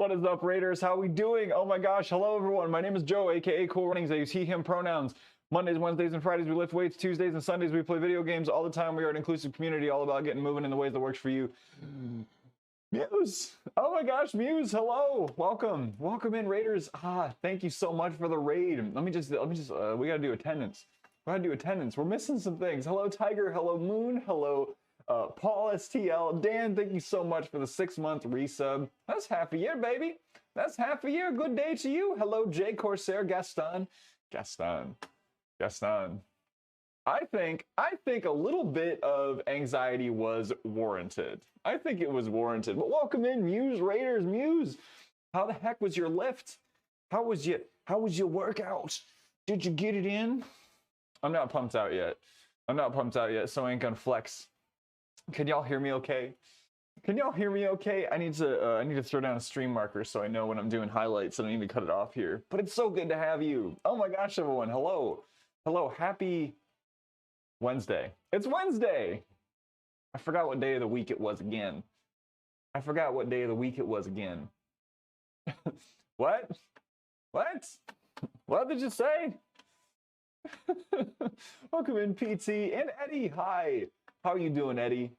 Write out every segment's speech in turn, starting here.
What is up, Raiders? How we doing? Oh my gosh, hello everyone. My name is Joe, aka Cool Runnings. I use he, him pronouns. Mondays, Wednesdays, and Fridays we lift weights. Tuesdays and Sundays we play video games. All the time we are an inclusive community, all about getting moving in the ways that works for you. Muse. Oh my gosh, Muse. Hello. Welcome. Welcome in, Raiders. Thank you so much for the raid. Let me just we gotta do attendance. We gotta do attendance. We're missing some things. Hello, Tiger. Hello, Moon. Hello, Paul STL. Dan, thank you so much for the 6-month resub. That's half a year, baby. That's half a year. Good day to you. Hello, Jay Corsair, Gaston. I think a little bit of anxiety was warranted. I think it was warranted. But welcome in, Muse Raiders. Muse, how the heck was your lift? How was your workout? Did you get it in? I'm not pumped out yet. So I ain't gonna flex. Can y'all hear me okay? I need to throw down a stream marker so I know when I'm doing highlights and I need to cut it off here. But it's so good to have you. Oh my gosh, everyone. Hello. Happy Wednesday. It's Wednesday. I forgot what day of the week it was again. What? What did you say? Welcome in, PT and Eddie. Hi. How are you doing, Eddie?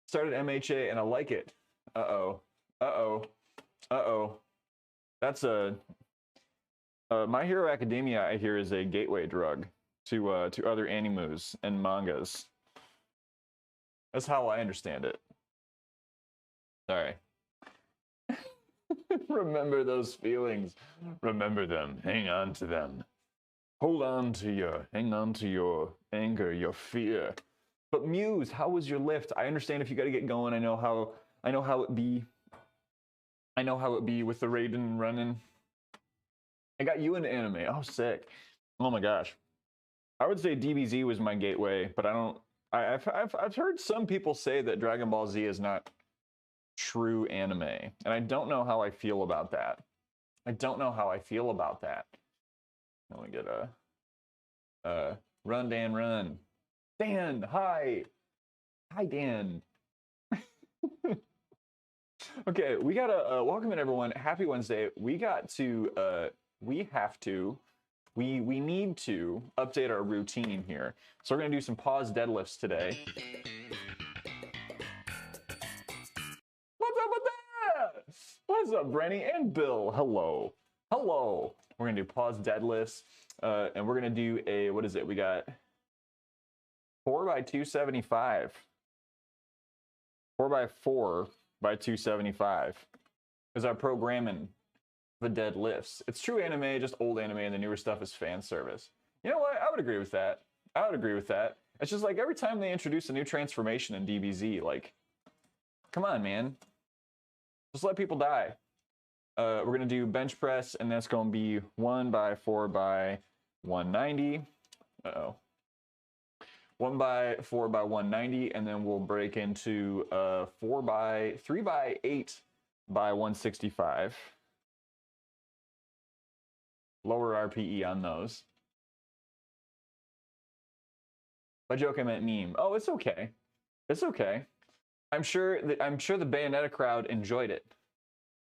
Started MHA and I like it. Uh-oh. That's My Hero Academia, I hear, is a gateway drug to other animus and mangas. That's how I understand it. Sorry. Remember those feelings. Remember them. Hang on to them. Hang on to your anger, your fear. But Muse, how was your lift? I understand if you got to get going. I know how it be. With the raiding running. I got you into anime. Oh, sick. Oh my gosh. I would say DBZ was my gateway, but I've heard some people say that Dragon Ball Z is not true anime, and I don't know how I feel about that. Let me get a run, Dan, run. Dan, hi. Hi, Dan. Okay, we gotta welcome in everyone. Happy Wednesday. We need to update our routine here. So we're gonna do some Paws'd deadlifts today. What's up with that? What's up, Brenny and Bill? Hello. We're gonna do Paws'd deadlifts, and we're gonna do what is it? We got 4x275. 4x4x275 is our programming. The deadlifts. It's true anime, just old anime, and the newer stuff is fan service. You know what? I would agree with that. It's just like every time they introduce a new transformation in DBZ, like, come on, man. Just let people die. We're going to do bench press, and that's going to be 1x4x190. 1x4x190, and then we'll break into 3x8x165. Lower RPE on those. By joke, I meant meme. Oh, it's okay. I'm sure the Bayonetta crowd enjoyed it.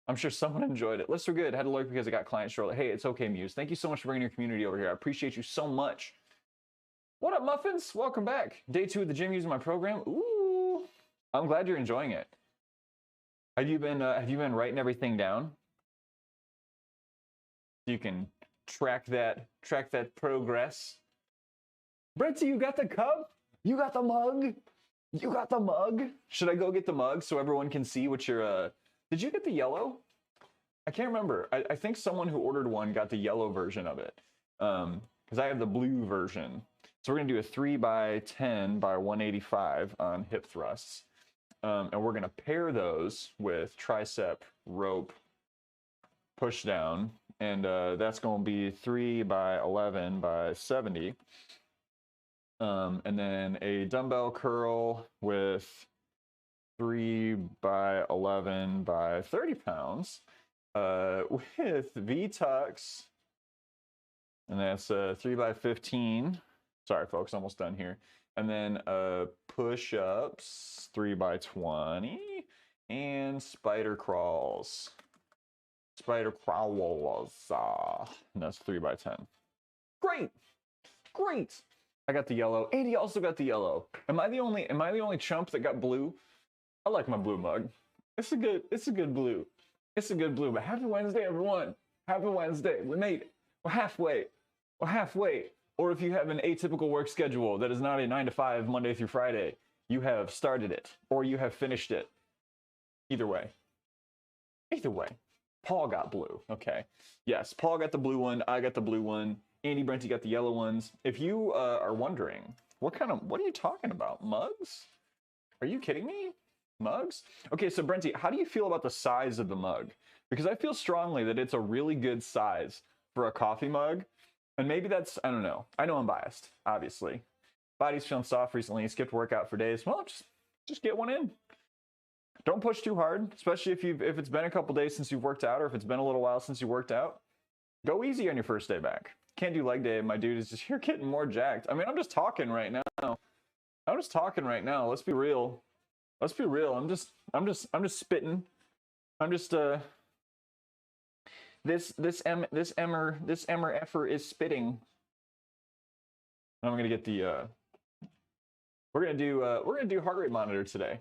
I'm sure someone enjoyed it. Lists are good. Had to lurk because I got client short. Hey, it's okay, Muse. Thank you so much for bringing your community over here. I appreciate you so much. What up, Muffins? Welcome back. Day 2 of the gym using my program. Ooh, I'm glad you're enjoying it. Have you been writing everything down? You can track that progress. Bretty, you got the cup? You got the mug? Should I go get the mug so everyone can see what your did you get the yellow? I can't remember. I think someone who ordered one got the yellow version of it. Because I have the blue version. So we're gonna do a 3x10x185 on hip thrusts. And we're gonna pair those with tricep rope push down. And that's going to be 3x11x70. And then a dumbbell curl with 3x11x30 pounds with V-tucks. And that's 3x15. Sorry, folks, almost done here. And then push-ups, 3x20. And spider crawls. Spider crawlers. And that's 3x10. Great. Great. I got the yellow. Andy also got the yellow. Am I the only chump that got blue? I like my blue mug. It's a good blue. It's a good blue. But happy Wednesday, everyone. Happy Wednesday. We made it. We're halfway. We're halfway. Or if you have an atypical work schedule that is not a 9 to 5 Monday through Friday, you have started it or you have finished it. Either way. Either way. Paul got blue. Okay. Yes, Paul got the blue one. I got the blue one. Andy Brenty got the yellow ones. If you are wondering, what are you talking about? Mugs? Are you kidding me? Mugs? Okay, so Brenty, how do you feel about the size of the mug? Because I feel strongly that it's a really good size for a coffee mug. And maybe that's, I don't know. I know I'm biased, obviously. Body's feeling soft recently. Skipped workout for days. Well, just get one in. Don't push too hard, especially if it's been a couple days since you've worked out or if it's been a little while since you worked out. Go easy on your first day back. Can't do leg day. My dude is just, you're getting more jacked. I mean, I'm just talking right now. Let's be real. Let's be real. I'm just spitting. I'm just this Emmer effer is spitting. I'm gonna get the we're gonna do heart rate monitor today.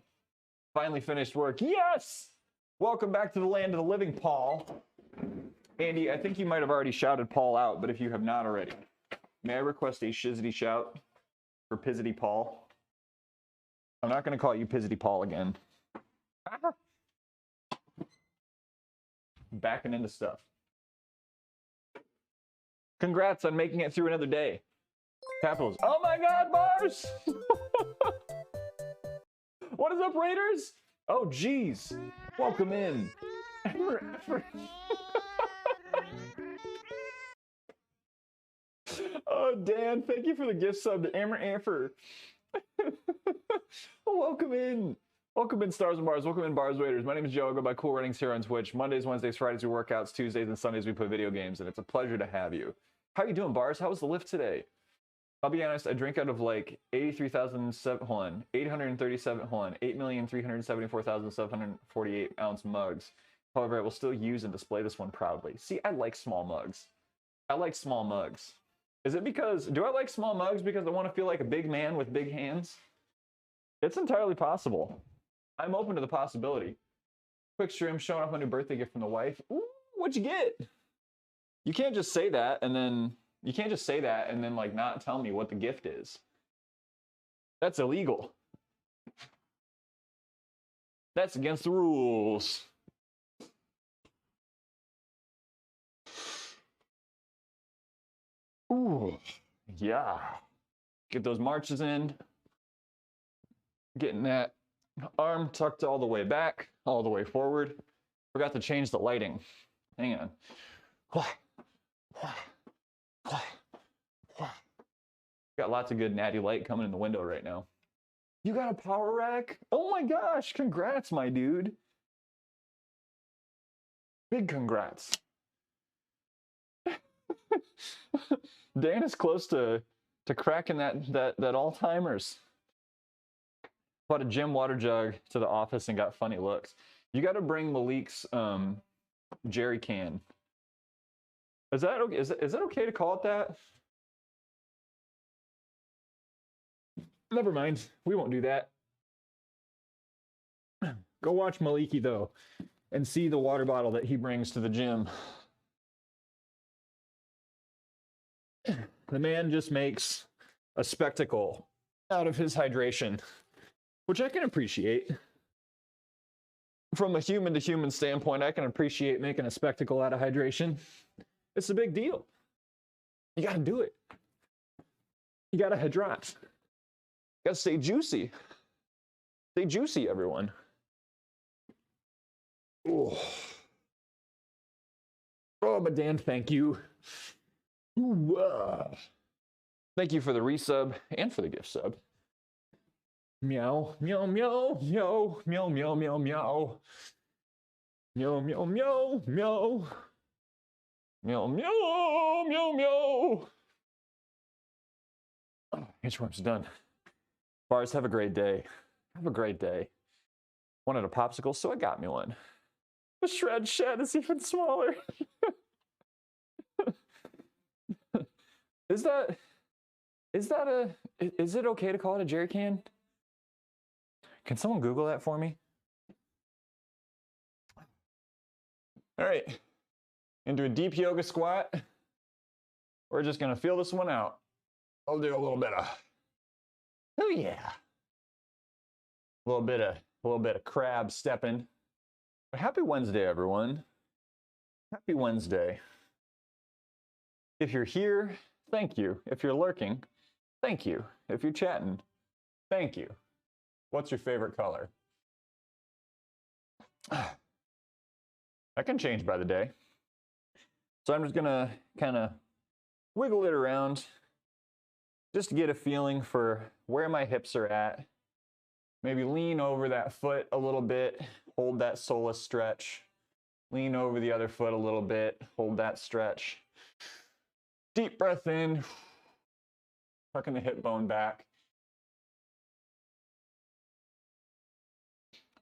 Finally finished work. Yes! Welcome back to the land of the living, Paul. Andy, I think you might have already shouted Paul out, but if you have not already, may I request a shizzity shout for Pizzity Paul? I'm not going to call you Pizzity Paul again. Backing into stuff. Congrats on making it through another day. Capitals. Oh my God, Bars! What is up, Raiders? Oh, geez. Welcome in. Oh, Dan, thank you for the gift sub to Amfer. Welcome in. Welcome in, Stars and Bars. Welcome in, Bars Raiders. My name is Joe. I go by Cool Runnings here on Twitch. Mondays, Wednesdays, Fridays, we workouts. Tuesdays and Sundays, we play video games, and it's a pleasure to have you. How are you doing, Bars? How was the lift today? I'll be honest, I drink out of like 8,374,748 ounce mugs. However, I will still use and display this one proudly. See, I like small mugs. I like small mugs. Is it because, do I like small mugs because I want to feel like a big man with big hands? It's entirely possible. I'm open to the possibility. Quick stream showing off my new birthday gift from the wife. Ooh, what'd you get? You can't just say that and then like not tell me what the gift is. That's illegal. That's against the rules. Ooh, yeah. Get those marches in. Getting that arm tucked all the way back, all the way forward. Forgot to change the lighting. Hang on. Got lots of good natty light coming in the window right now. You got a power rack? Oh my gosh, congrats, my dude. Big congrats. Dan is close to cracking that all-timers. Bought a gym water jug to the office and got funny looks. You got to bring Malik's jerry can. Is that okay? Is that okay to call it that? Never mind. We won't do that. Go watch Maliki though, and see the water bottle that he brings to the gym. The man just makes a spectacle out of his hydration, which I can appreciate. From a human to human standpoint, I can appreciate making a spectacle out of hydration. It's a big deal. You got to do it. You got to hydrate. You got to stay juicy. Stay juicy, everyone. Oh, but Dan, thank you. Ooh, thank you for the resub and for the gift sub. Meow, meow, meow, meow, meow, meow, meow, meow. Meow, meow, meow, meow. Meow, meow, meow, meow. Oh, inchworm's done. Bars, have a great day. Have a great day. Wanted a popsicle, so I got me one. The shred shed is even smaller. Is it okay to call it a jerry can? Can someone Google that for me? All right, into a deep yoga squat. We're just gonna feel this one out. I'll do a little bit of, oh yeah. A little bit of crab stepping. But happy Wednesday, everyone. Happy Wednesday. If you're here, thank you. If you're lurking, thank you. If you're chatting, thank you. What's your favorite color? That can change by the day. So I'm just gonna kind of wiggle it around just to get a feeling for where my hips are at. Maybe lean over that foot a little bit, hold that soleus stretch. Lean over the other foot a little bit, hold that stretch. Deep breath in, tucking the hip bone back.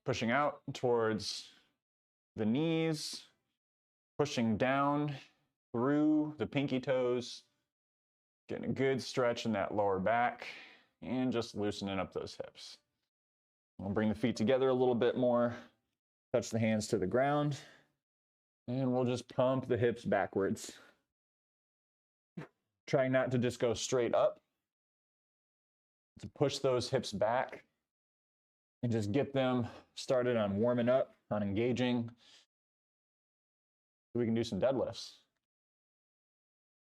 Pushing out towards the knees, pushing down through the pinky toes, getting a good stretch in that lower back, and just loosening up those hips. We'll bring the feet together a little bit more, touch the hands to the ground, and we'll just pump the hips backwards. Try not to just go straight up, to push those hips back and just get them started on warming up, on engaging, so we can do some deadlifts.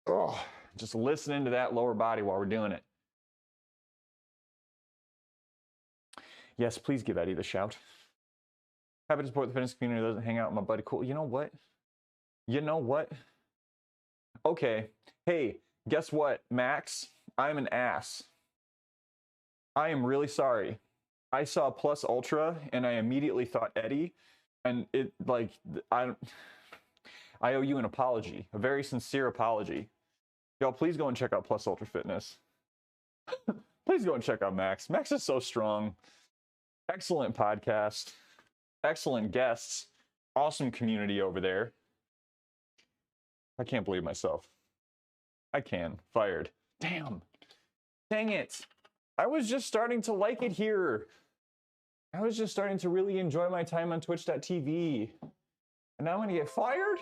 Oh, just listening to that lower body while we're doing it. Yes, please give Eddie the shout. Happy to support the fitness community that doesn't hang out with my buddy. Cool. You know what? You know what? Okay. Hey, guess what, Max? I'm an ass. I am really sorry. I saw Plus Ultra and I immediately thought Eddie, and it like I owe you an apology, a very sincere apology. Y'all, please go and check out Plus Ultra Fitness. Please go and check out Max. Max is so strong. Excellent podcast. Excellent guests. Awesome community over there. I can't believe myself. I can. Fired. Damn. Dang it. I was just starting to like it here. I was just starting to really enjoy my time on twitch.tv. And now I'm gonna get fired?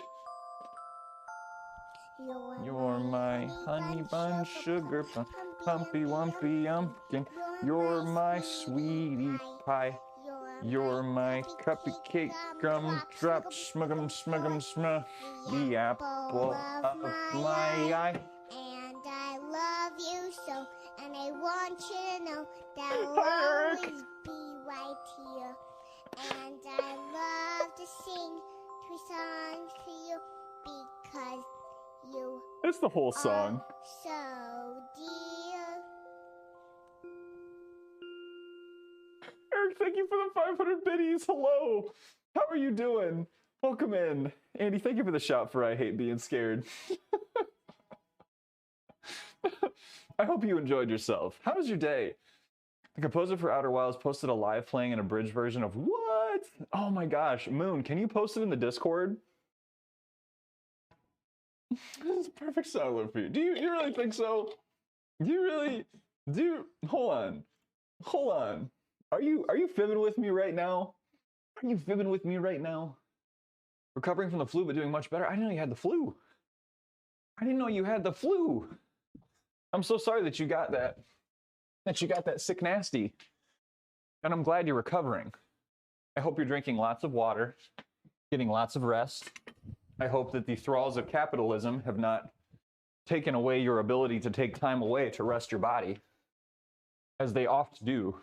You're my honey bun, sugar bun, pumpy wumpy umpkin. You're my sweetie pie. You're my cupcake gumdrop, smuggum, smuggum, smug. The apple of my eye. And I love you so, and I want you to know that I'll always be right here. And I love to sing 2 songs to you because you It's the whole song. are so dear. Eric, thank you for the 500 biddies. Hello. How are you doing? Welcome in. Andy, thank you for the shout for I hate being scared. I hope you enjoyed yourself. How was your day? The composer for Outer Wilds posted a live playing and abridged version of what? Oh my gosh. Moon, can you post it in the Discord? This is a perfect sound for you. Do you really think so? Hold on. Are you fibbing with me right now? Are you fibbing with me right now? Recovering from the flu, but doing much better. I didn't know you had the flu. I didn't know you had the flu. I'm so sorry that you got that. That you got that sick nasty. And I'm glad you're recovering. I hope you're drinking lots of water, getting lots of rest. I hope that the thralls of capitalism have not taken away your ability to take time away to rest your body, as they oft do.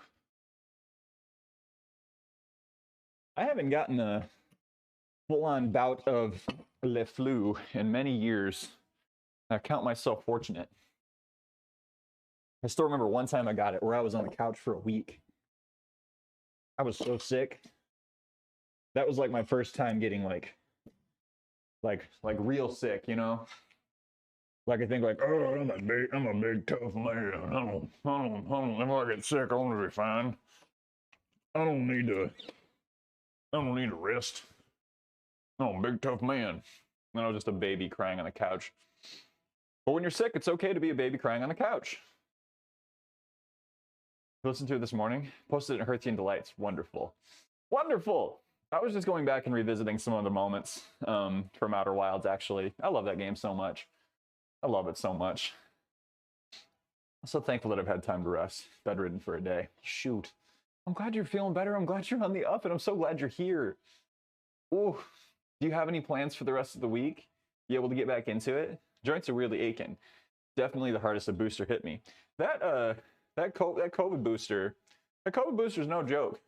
I haven't gotten a full-on bout of le flu in many years. I count myself fortunate. I still remember one time I got it where I was on the couch for a week. I was so sick. That was like my first time getting like real sick, you know? Like I think like, oh, I'm a big tough man. I don't, if I get sick, I'm gonna be fine. I don't need to rest. Oh, big tough man. And I was just a baby crying on the couch. But when you're sick, it's okay to be a baby crying on the couch. Listened to it this morning. Posted it in Herthian Delights. Wonderful. Wonderful! I was just going back and revisiting some of the moments from Outer Wilds, actually. I love that game so much. I love it so much. I'm so thankful that I've had time to rest. Bedridden for a day. Shoot. I'm glad you're feeling better. I'm glad you're on the up, and I'm so glad you're here. Ooh. Do you have any plans for the rest of the week? You able to get back into it? Joints are really aching. Definitely the hardest a booster hit me. That COVID booster is no joke.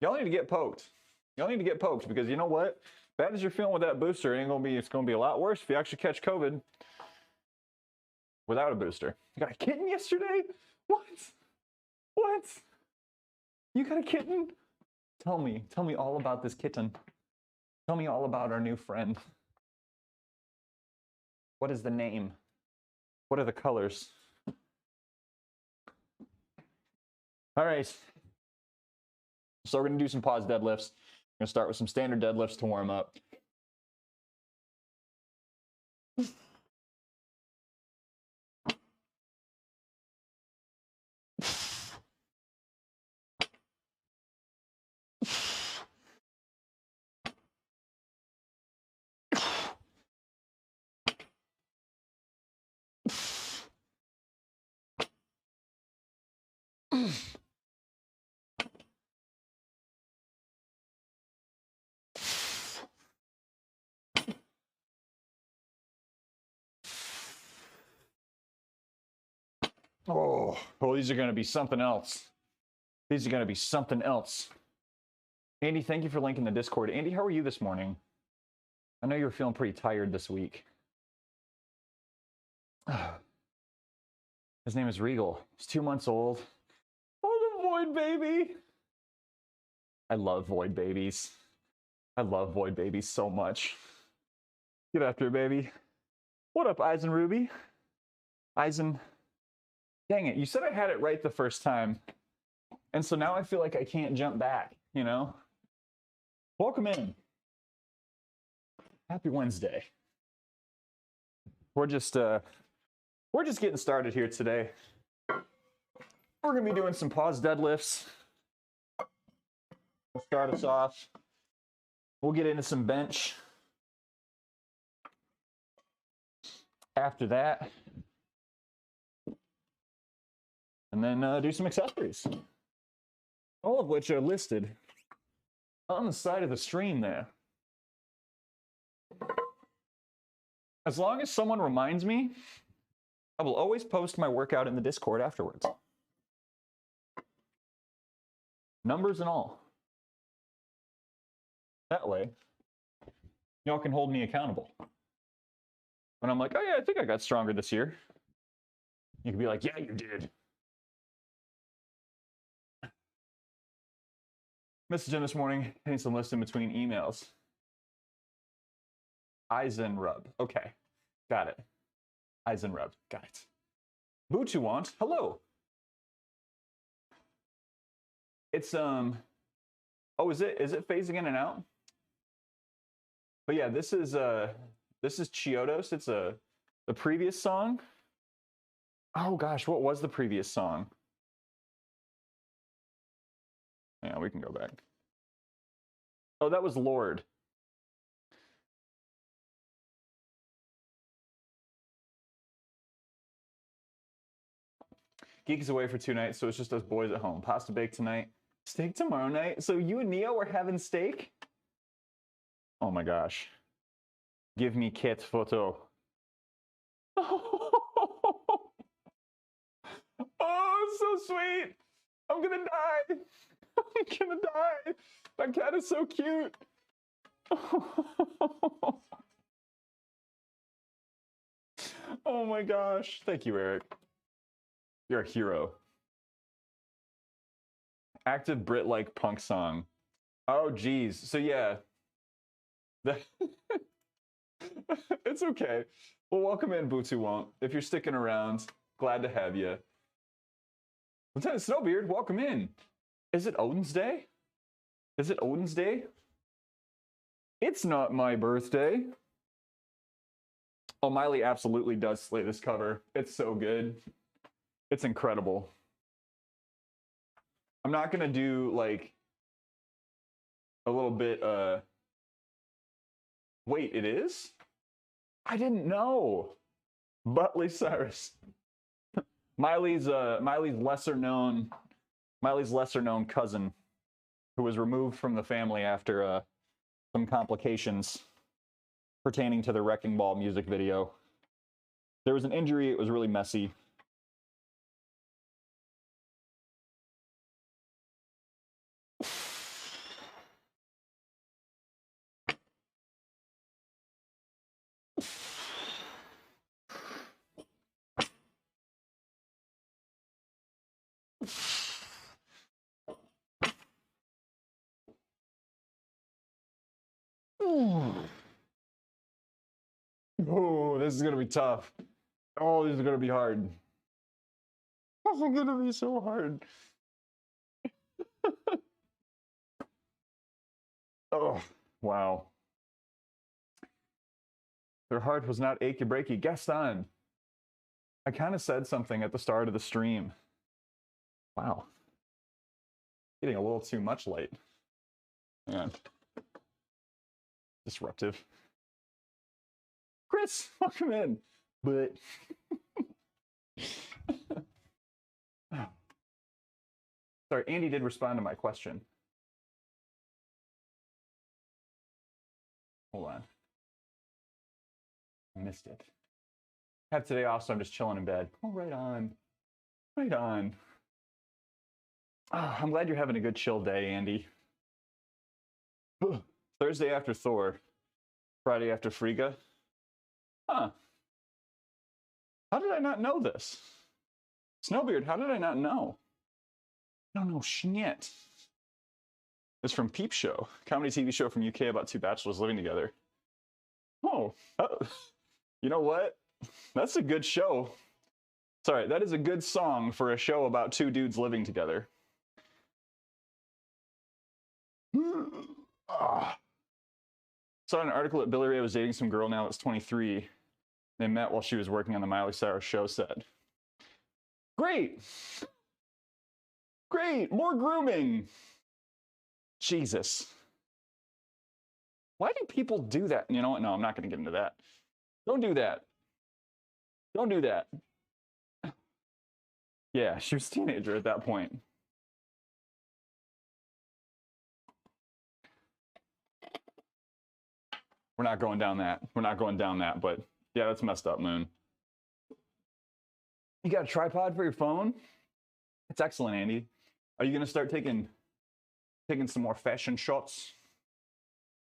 Y'all need to get poked. Y'all need to get poked because you know what? Bad as you're feeling with that booster, it's gonna be a lot worse if you actually catch COVID without a booster. You got a kitten yesterday? What? What? You got a kitten? Tell me all about this kitten. Tell me all about our new friend. What is the name? What are the colors? All right. So we're going to do some Paws'd deadlifts. We're going to start with some standard deadlifts to warm up. Oh, these are going to be something else. These are going to be something else. Andy, thank you for linking the Discord. Andy, how are you this morning? I know you were feeling pretty tired this week. His name is Regal. He's 2 months old. Oh, the Void baby. I love Void babies. I love Void babies so much. Get after it, baby. What up, Eisen Ruby? Eisen. Dang it, you said I had it right the first time. And so now I feel like I can't jump back, you know? Welcome in. Happy Wednesday. We're just getting started here today. We're gonna be doing some Paws'd deadlifts. We'll start us off. We'll get into some bench. After that, and then do some accessories, all of which are listed on the side of the stream there. As long as someone reminds me, I will always post my workout in the Discord afterwards. Numbers and all. That way, y'all can hold me accountable. When I'm like, oh yeah, I think I got stronger this year. You can be like, yeah, you did. Message in this morning, hitting some list in between emails. Eisenrub. Okay, got it. Eisenrub, got it. W2D2, hello. It's oh, is it phasing in and out? But yeah, this is Chiodos. It's the previous song. Oh gosh, what was the previous song? Yeah, we can go back. Oh, that was Lord. Geek is away for 2 nights, so it's just us boys at home. Pasta bake tonight. Steak tomorrow night. So you and Neo are having steak? Oh my gosh. Give me Kit photo. Oh, so sweet. I'm gonna die. I'm gonna die. That cat is so cute. Oh my gosh. Thank you, Eric. You're a hero. Active Brit-like punk song. Oh, geez. So yeah. It's okay. Well, welcome in, W2D2. If you're sticking around, glad to have you. Lieutenant Snowbeard, welcome in. Is it Odin's Day? Is it Odin's Day? It's not my birthday. Oh, Miley absolutely does slay this cover. It's so good. It's incredible. I'm not gonna do like a little bit, wait, it is? I didn't know. Butley Cyrus. Miley's lesser known cousin, who was removed from the family after some complications pertaining to the Wrecking Ball music video. There was an injury, it was really messy. Oh, this is gonna be tough. Oh, this is gonna be hard. This is gonna be so hard. Oh, wow. Their heart was not achy breaky. Gaston. I kind of said something at the start of the stream. Wow. Getting a little too much light. Man. Disruptive. Chris, welcome in. But sorry, Andy did respond to my question. Hold on. I missed it. Have today off, so I'm just chilling in bed. Oh, right on. Right on. Oh, I'm glad you're having a good chill day, Andy. Thursday after Thor. Friday after Frigga. Huh. How did I not know this? Snowbeard, how did I not know? I don't know shit. It's from Peep Show, comedy TV show from UK about two bachelors living together. Oh, you know what? That's a good show. Sorry, that is a good song for a show about two dudes living together. Saw an article that Billy Ray was dating some girl now that's 23. They met while she was working on the Miley Cyrus show set. Great! Great! More grooming! Jesus. Why do people do that? You know what? No, I'm not going to get into that. Don't do that. Don't do that. Yeah, she was a teenager at that point. We're not going down that. We're not going down that, but yeah, that's messed up, Moon. You got a tripod for your phone? It's excellent, Andy. Are you going to start taking some more fashion shots?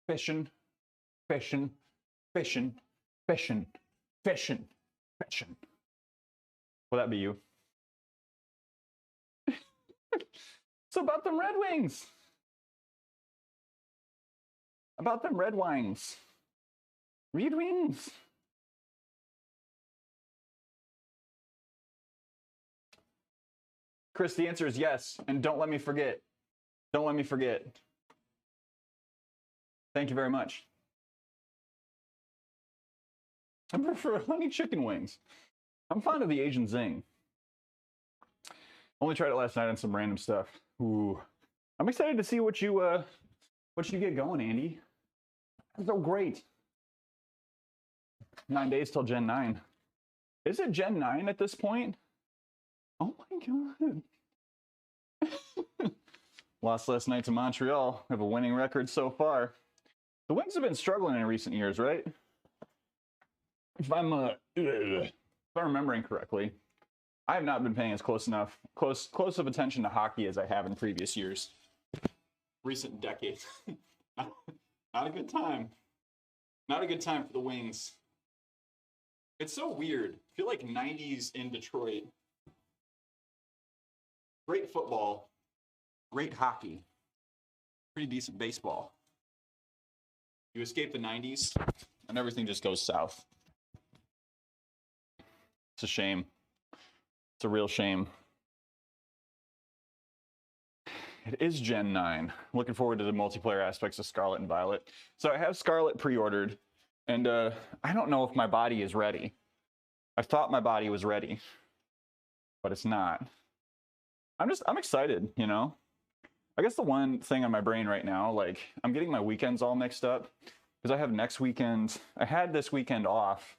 Fashion, fashion, fashion, fashion, fashion, fashion. Will that be you? So about them Red Wings. About them Red Wings. Red Wings. Chris, the answer is yes. And don't let me forget. Don't let me forget. Thank you very much. I prefer honey chicken wings. I'm fond of the Asian zing. Only tried it last night on some random stuff. Ooh. I'm excited to see what you get going, Andy. That's so great. 9 days till Gen 9. Is it Gen 9 at this point? Oh my god. Lost last night to Montreal. Have a winning record so far. The Wings have been struggling in recent years, right? If I'm remembering correctly, I have not been paying as close of attention to hockey as I have in previous years. Recent decades. Not a good time. Not a good time for the Wings. It's so weird. I feel like 90s in Detroit. Great football. Great hockey. Pretty decent baseball. You escape the 90s, and everything just goes south. It's a shame. It's a real shame. It is Gen 9. Looking forward to the multiplayer aspects of Scarlet and Violet. So I have Scarlet pre-ordered, and I don't know if my body is ready. I thought my body was ready, but it's not. I'm excited, you know? I guess the one thing on my brain right now, like, I'm getting my weekends all mixed up, because I have next weekend. I had this weekend off.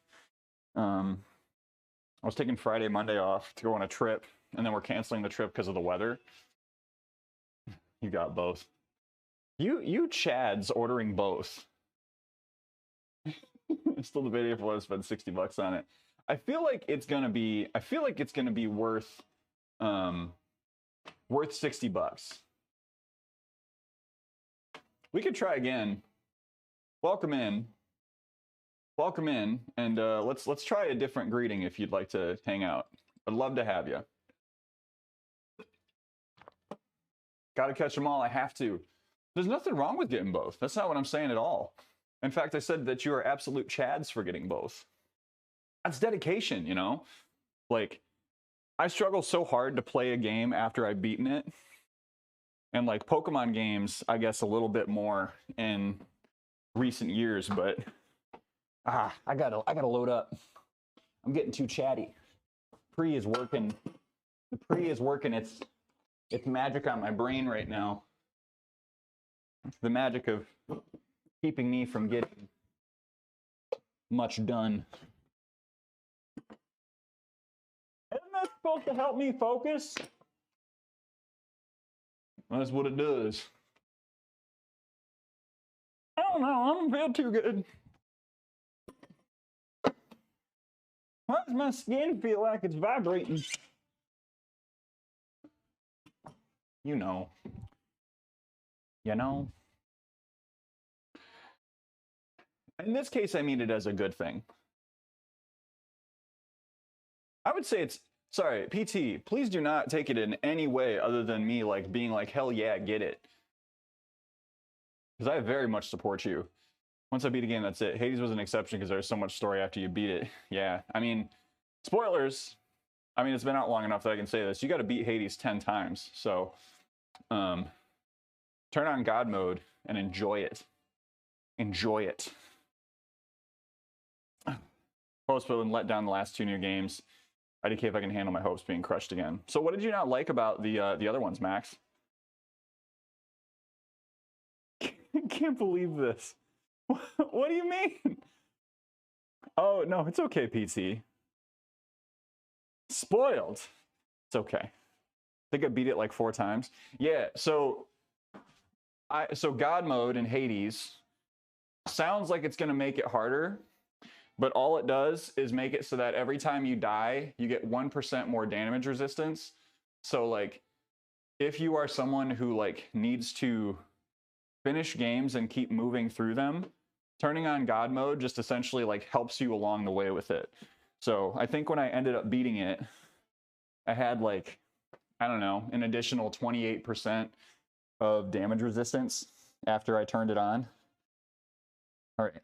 I was taking Friday, Monday off to go on a trip, and then we're canceling the trip because of the weather. You got both. You Chads ordering both. Still debating if I want to spend $60 on it. I feel like it's gonna be worth $60. We could try again. Welcome in, and let's try a different greeting if you'd like to hang out. I'd love to have you. Gotta catch them all. I have to. There's nothing wrong with getting both. That's not what I'm saying at all. In fact, I said that you are absolute Chads for getting both. That's dedication, you know? Like, I struggle so hard to play a game after I've beaten it. And like Pokemon games, I guess a little bit more in recent years, but I gotta load up. I'm getting too chatty. Pre is working. The pre is working its magic on my brain right now. The magic of keeping me from getting much done. Isn't that supposed to help me focus? That's what it does. I don't know, I don't feel too good. Why does my skin feel like it's vibrating? You know. You know? In this case, I mean it as a good thing. I would say it's, sorry, PT, please do not take it in any way other than me like being like, hell yeah, get it. Because I very much support you. Once I beat a game, that's it. Hades was an exception because there's so much story after you beat it. Yeah, I mean, spoilers. I mean, it's been out long enough that I can say this. You got to beat Hades 10 times. So, turn on God mode and enjoy it. Enjoy it. Hopes been let down the last 2 new games. IDK if I can handle my hopes being crushed again. So what did you not like about the other ones, Max? I can't believe this. What do you mean? Oh, no, it's okay, PT. Spoiled. It's okay. I think I beat it like 4 times. Yeah, so God mode in Hades sounds like it's going to make it harder, but all it does is make it so that every time you die, you get 1% more damage resistance. So like, if you are someone who like needs to finish games and keep moving through them, turning on God mode just essentially like helps you along the way with it. So I think when I ended up beating it, I had like, I don't know, an additional 28% of damage resistance after I turned it on. All right.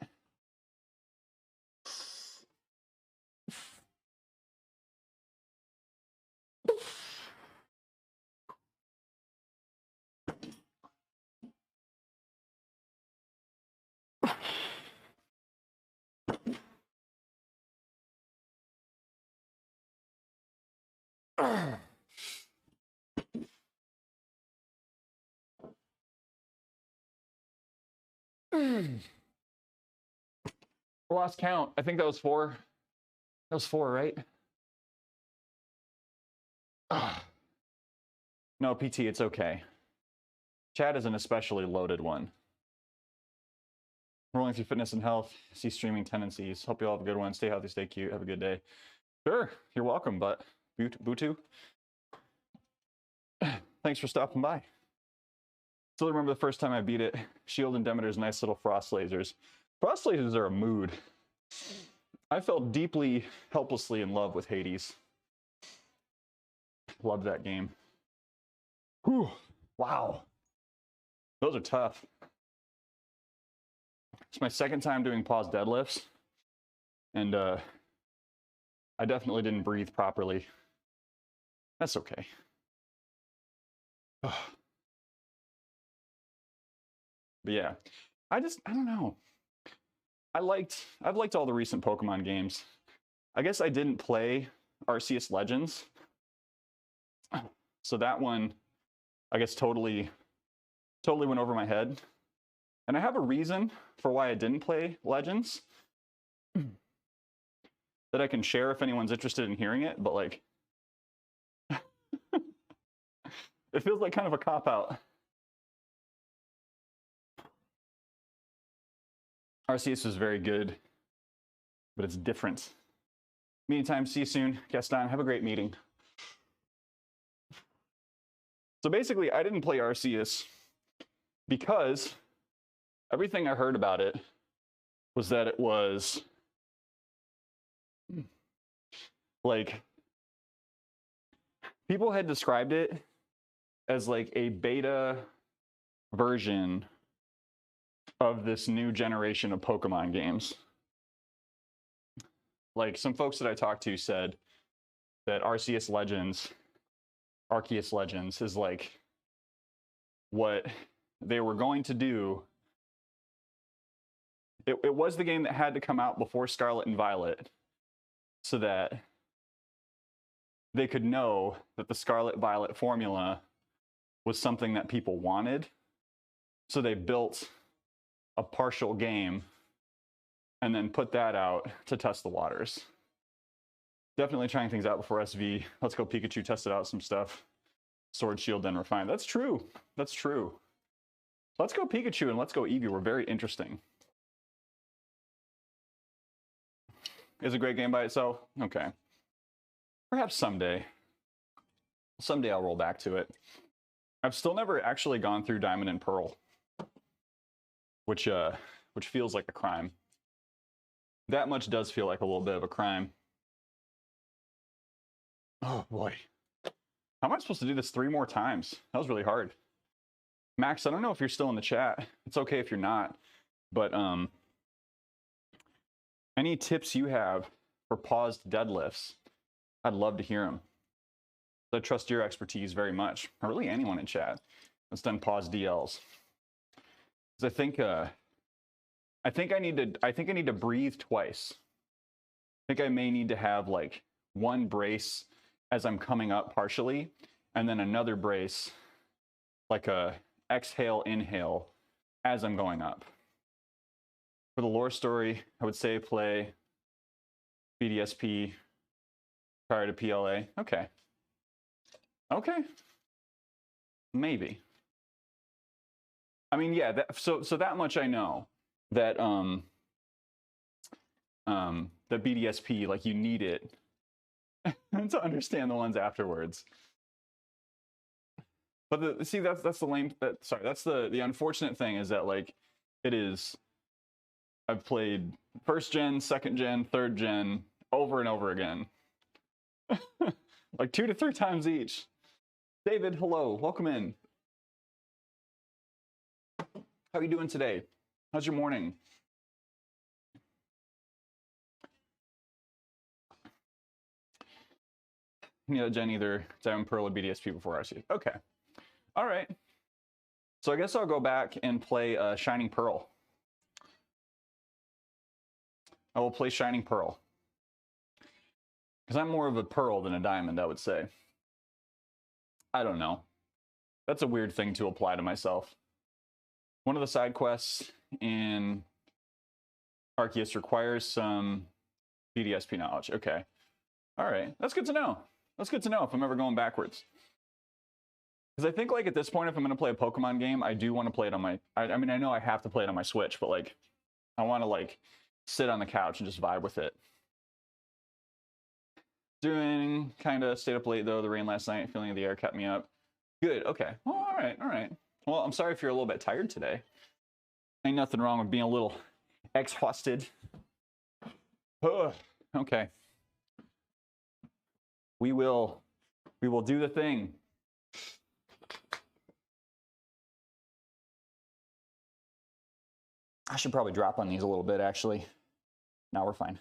Lost count. I think that was 4. That was 4, right? No, PT, it's okay. Chat is an especially loaded one. Rolling through fitness and health, see streaming tendencies. Hope you all have a good one. Stay healthy, stay cute, have a good day. Sure, you're welcome, but Butu. Thanks for stopping by. Still remember the first time I beat it. Shield and Demeter's nice little frost lasers. Frost lasers are a mood. I fell deeply, helplessly in love with Hades. Loved that game. Whew. Wow. Those are tough. It's my second time doing Paws'd deadlifts. And I definitely didn't breathe properly. That's okay. But yeah, I don't know. I've liked all the recent Pokemon games. I guess I didn't play Arceus Legends. So that one, I guess totally went over my head. And I have a reason for why I didn't play Legends that I can share if anyone's interested in hearing it, but like it feels like kind of a cop-out. Arceus was very good, but it's different. Meeting time, see you soon. Gaston, have a great meeting. So basically, I didn't play Arceus because everything I heard about it was that it was like people had described it as like a beta version of this new generation of Pokemon games. Like some folks that I talked to said that Arceus Legends is like what they were going to do. It was the game that had to come out before Scarlet and Violet so that they could know that the Scarlet Violet formula was something that people wanted. So they built a partial game and then put that out to test the waters. Definitely trying things out before SV. Let's Go Pikachu tested out some stuff. Sword, Shield, then Refine. That's true. That's true. Let's Go Pikachu and Let's Go Eevee were very interesting. Is a great game by itself? Okay. Perhaps someday. Someday I'll roll back to it. I've still never actually gone through Diamond and Pearl, which feels like a crime. That much does feel like a little bit of a crime. Oh boy. How am I supposed to do this 3 more times? That was really hard. Max, I don't know if you're still in the chat. It's okay if you're not. But any tips you have for Paws'd deadlifts, I'd love to hear them. I trust your expertise very much, or really anyone in chat that's done Paws'd DLs. Because I think I need to breathe twice. I think I may need to have like one brace as I'm coming up partially, and then another brace, like a exhale, inhale, as I'm going up. For the lore story, I would say play BDSP prior to PLA. Okay. Okay. Maybe. I mean, yeah, so that much I know. That the BDSP, like you need it to understand the ones afterwards. But see, that's the lame. That's the unfortunate thing is that like it is. I've played 1st gen, 2nd gen, 3rd gen over and over again, like 2 to 3 times each. David, hello, welcome in. How are you doing today? How's your morning? Yeah, Jen, either Diamond Pearl or BDSP before RC. Okay. All right. So I guess I'll go back and play Shining Pearl. I will play Shining Pearl. Because I'm more of a Pearl than a Diamond, I would say. I don't know. That's a weird thing to apply to myself. One of the side quests in Arceus requires some BDSP knowledge. Okay. All right. That's good to know. That's good to know if I'm ever going backwards. Because I think like at this point, if I'm going to play a Pokemon game, I do want to play it on my... I mean, I know I have to play it on my Switch, but like I want to like sit on the couch and just vibe with it. Doing kind of stayed up late though. The rain last night, feeling of the air kept me up. Good. Okay. Well, all right. All right. Well, I'm sorry if you're a little bit tired today. Ain't nothing wrong with being a little exhausted. Okay. We will do the thing. I should probably drop on these a little bit, actually. No, we're fine.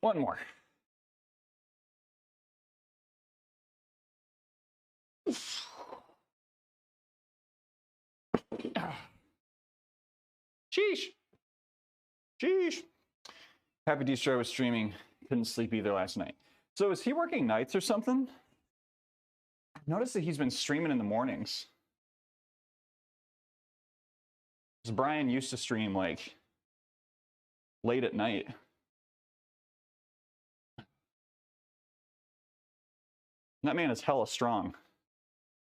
One more. Sheesh. Sheesh. Happy Destroy was streaming. Couldn't sleep either last night. So is he working nights or something? I've noticed that he's been streaming in the mornings. Because Brian used to stream like late at night. That man is hella strong.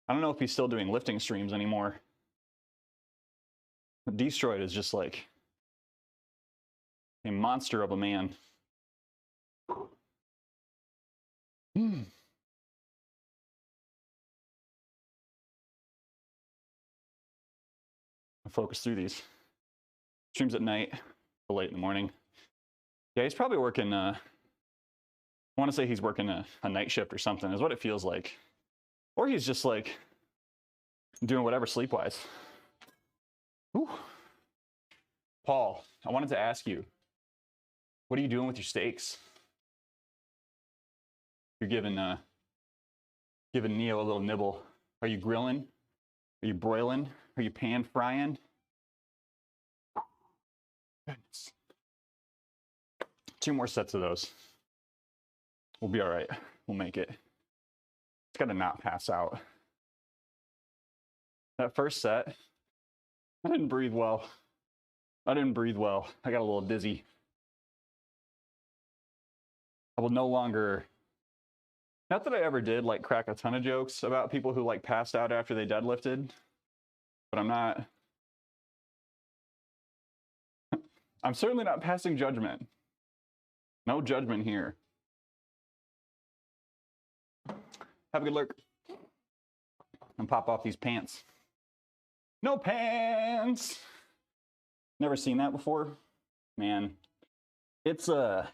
I don't know if he's still doing lifting streams anymore. Destroyed is just like a monster of a man. I'll focus through these. Streams at night, or late in the morning. Yeah, he's probably working, I want to say he's working a night shift or something, is what it feels like. Or he's just like doing whatever sleep-wise. Ooh. Paul, I wanted to ask you, what are you doing with your steaks? You're giving Neo a little nibble. Are you grilling? Are you broiling? Are you pan frying? Goodness. 2 more sets of those. We'll be all right. We'll make it. It's got to not pass out. That first set, I didn't breathe well. I got a little dizzy. I will no longer, not that I ever did like crack a ton of jokes about people who like passed out after they deadlifted, but I'm certainly not passing judgment. No judgment here. Have a good lurk. And pop off these pants. No pants! Never seen that before? Man, it's the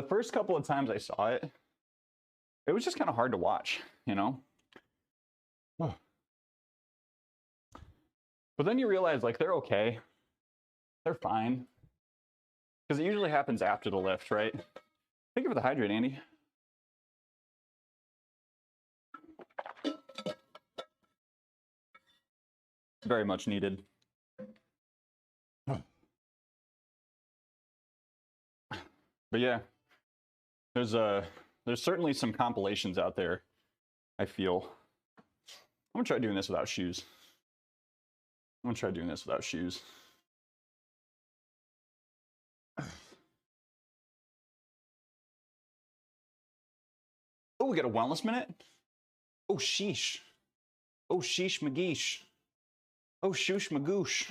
first couple of times I saw it, it was just kind of hard to watch, you know? But then you realize like they're okay. They're fine. Because it usually happens after the lift, right? Thank you for the hydrate, Andy. Very much needed. But yeah, there's certainly some compilations out there, I feel. I'm gonna try doing this without shoes. Oh, we got a wellness minute? Oh, sheesh. Oh, sheesh mageesh. Oh, shoosh magoosh.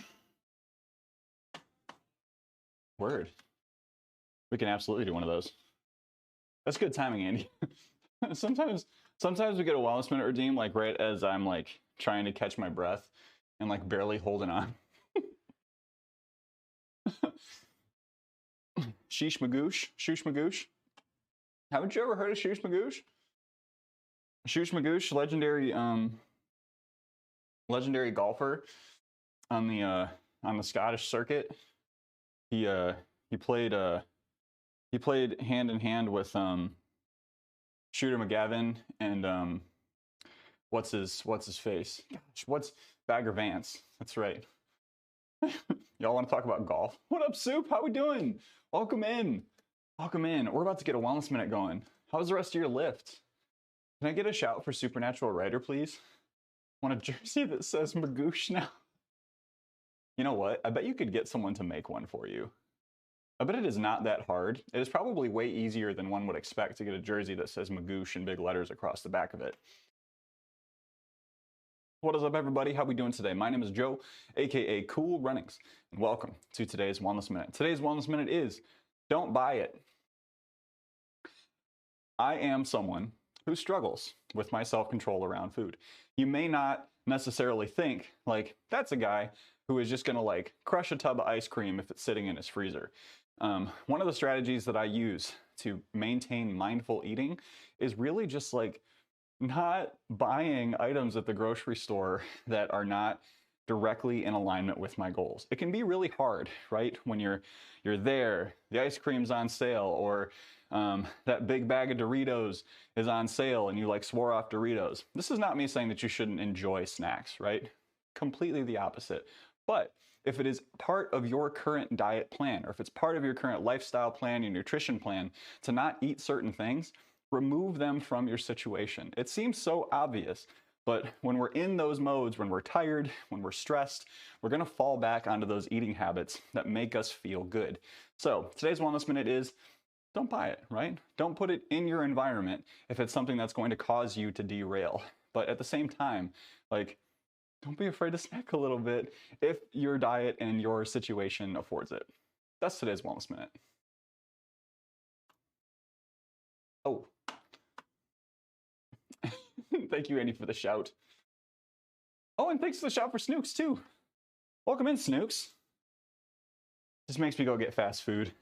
Word. We can absolutely do one of those. That's good timing, Andy. Sometimes we get a wellness minute redeem like right as I'm like trying to catch my breath and like barely holding on. Sheesh magoosh, shoosh magoosh. Haven't you ever heard of shoosh magoosh? Shoosh magoosh, legendary golfer on the Scottish circuit. He played hand in hand with Shooter McGavin and what's his face? Gosh, what's Bagger Vance? That's right. Y'all want to talk about golf? What up, Soup? How we doing? Welcome in. We're about to get a wellness minute going. How's the rest of your lift? Can I get a shout for Supernatural Writer, please? Want a jersey that says Magoosh now? You know what? I bet you could get someone to make one for you. I bet it is not that hard. It is probably way easier than one would expect to get a jersey that says Magoosh in big letters across the back of it. What is up, everybody? How we doing today? My name is Joe, aka Cool Runnings, and welcome to today's Wellness Minute. Today's Wellness Minute is, don't buy it. I am someone who struggles with my self-control around food. You may not necessarily think, like, that's a guy who is just gonna like crush a tub of ice cream if it's sitting in his freezer. One of the strategies that I use to maintain mindful eating is really just like not buying items at the grocery store that are not directly in alignment with my goals. It can be really hard, right? When you're there, the ice cream's on sale, or that big bag of Doritos is on sale and you like swore off Doritos. This is not me saying that you shouldn't enjoy snacks, right? Completely the opposite. But if it is part of your current diet plan, or if it's part of your current lifestyle plan, your nutrition plan, to not eat certain things, remove them from your situation. It seems so obvious, but when we're in those modes, when we're tired, when we're stressed, we're gonna fall back onto those eating habits that make us feel good. So today's Wellness Minute is, don't buy it, right? Don't put it in your environment if it's something that's going to cause you to derail. But at the same time, like, don't be afraid to snack a little bit if your diet and your situation affords it. That's today's Wellness Minute. Oh. Thank you, Andy, for the shout. Oh, and thanks for the shout for Snooks, too. Welcome in, Snooks. This makes me go get fast food.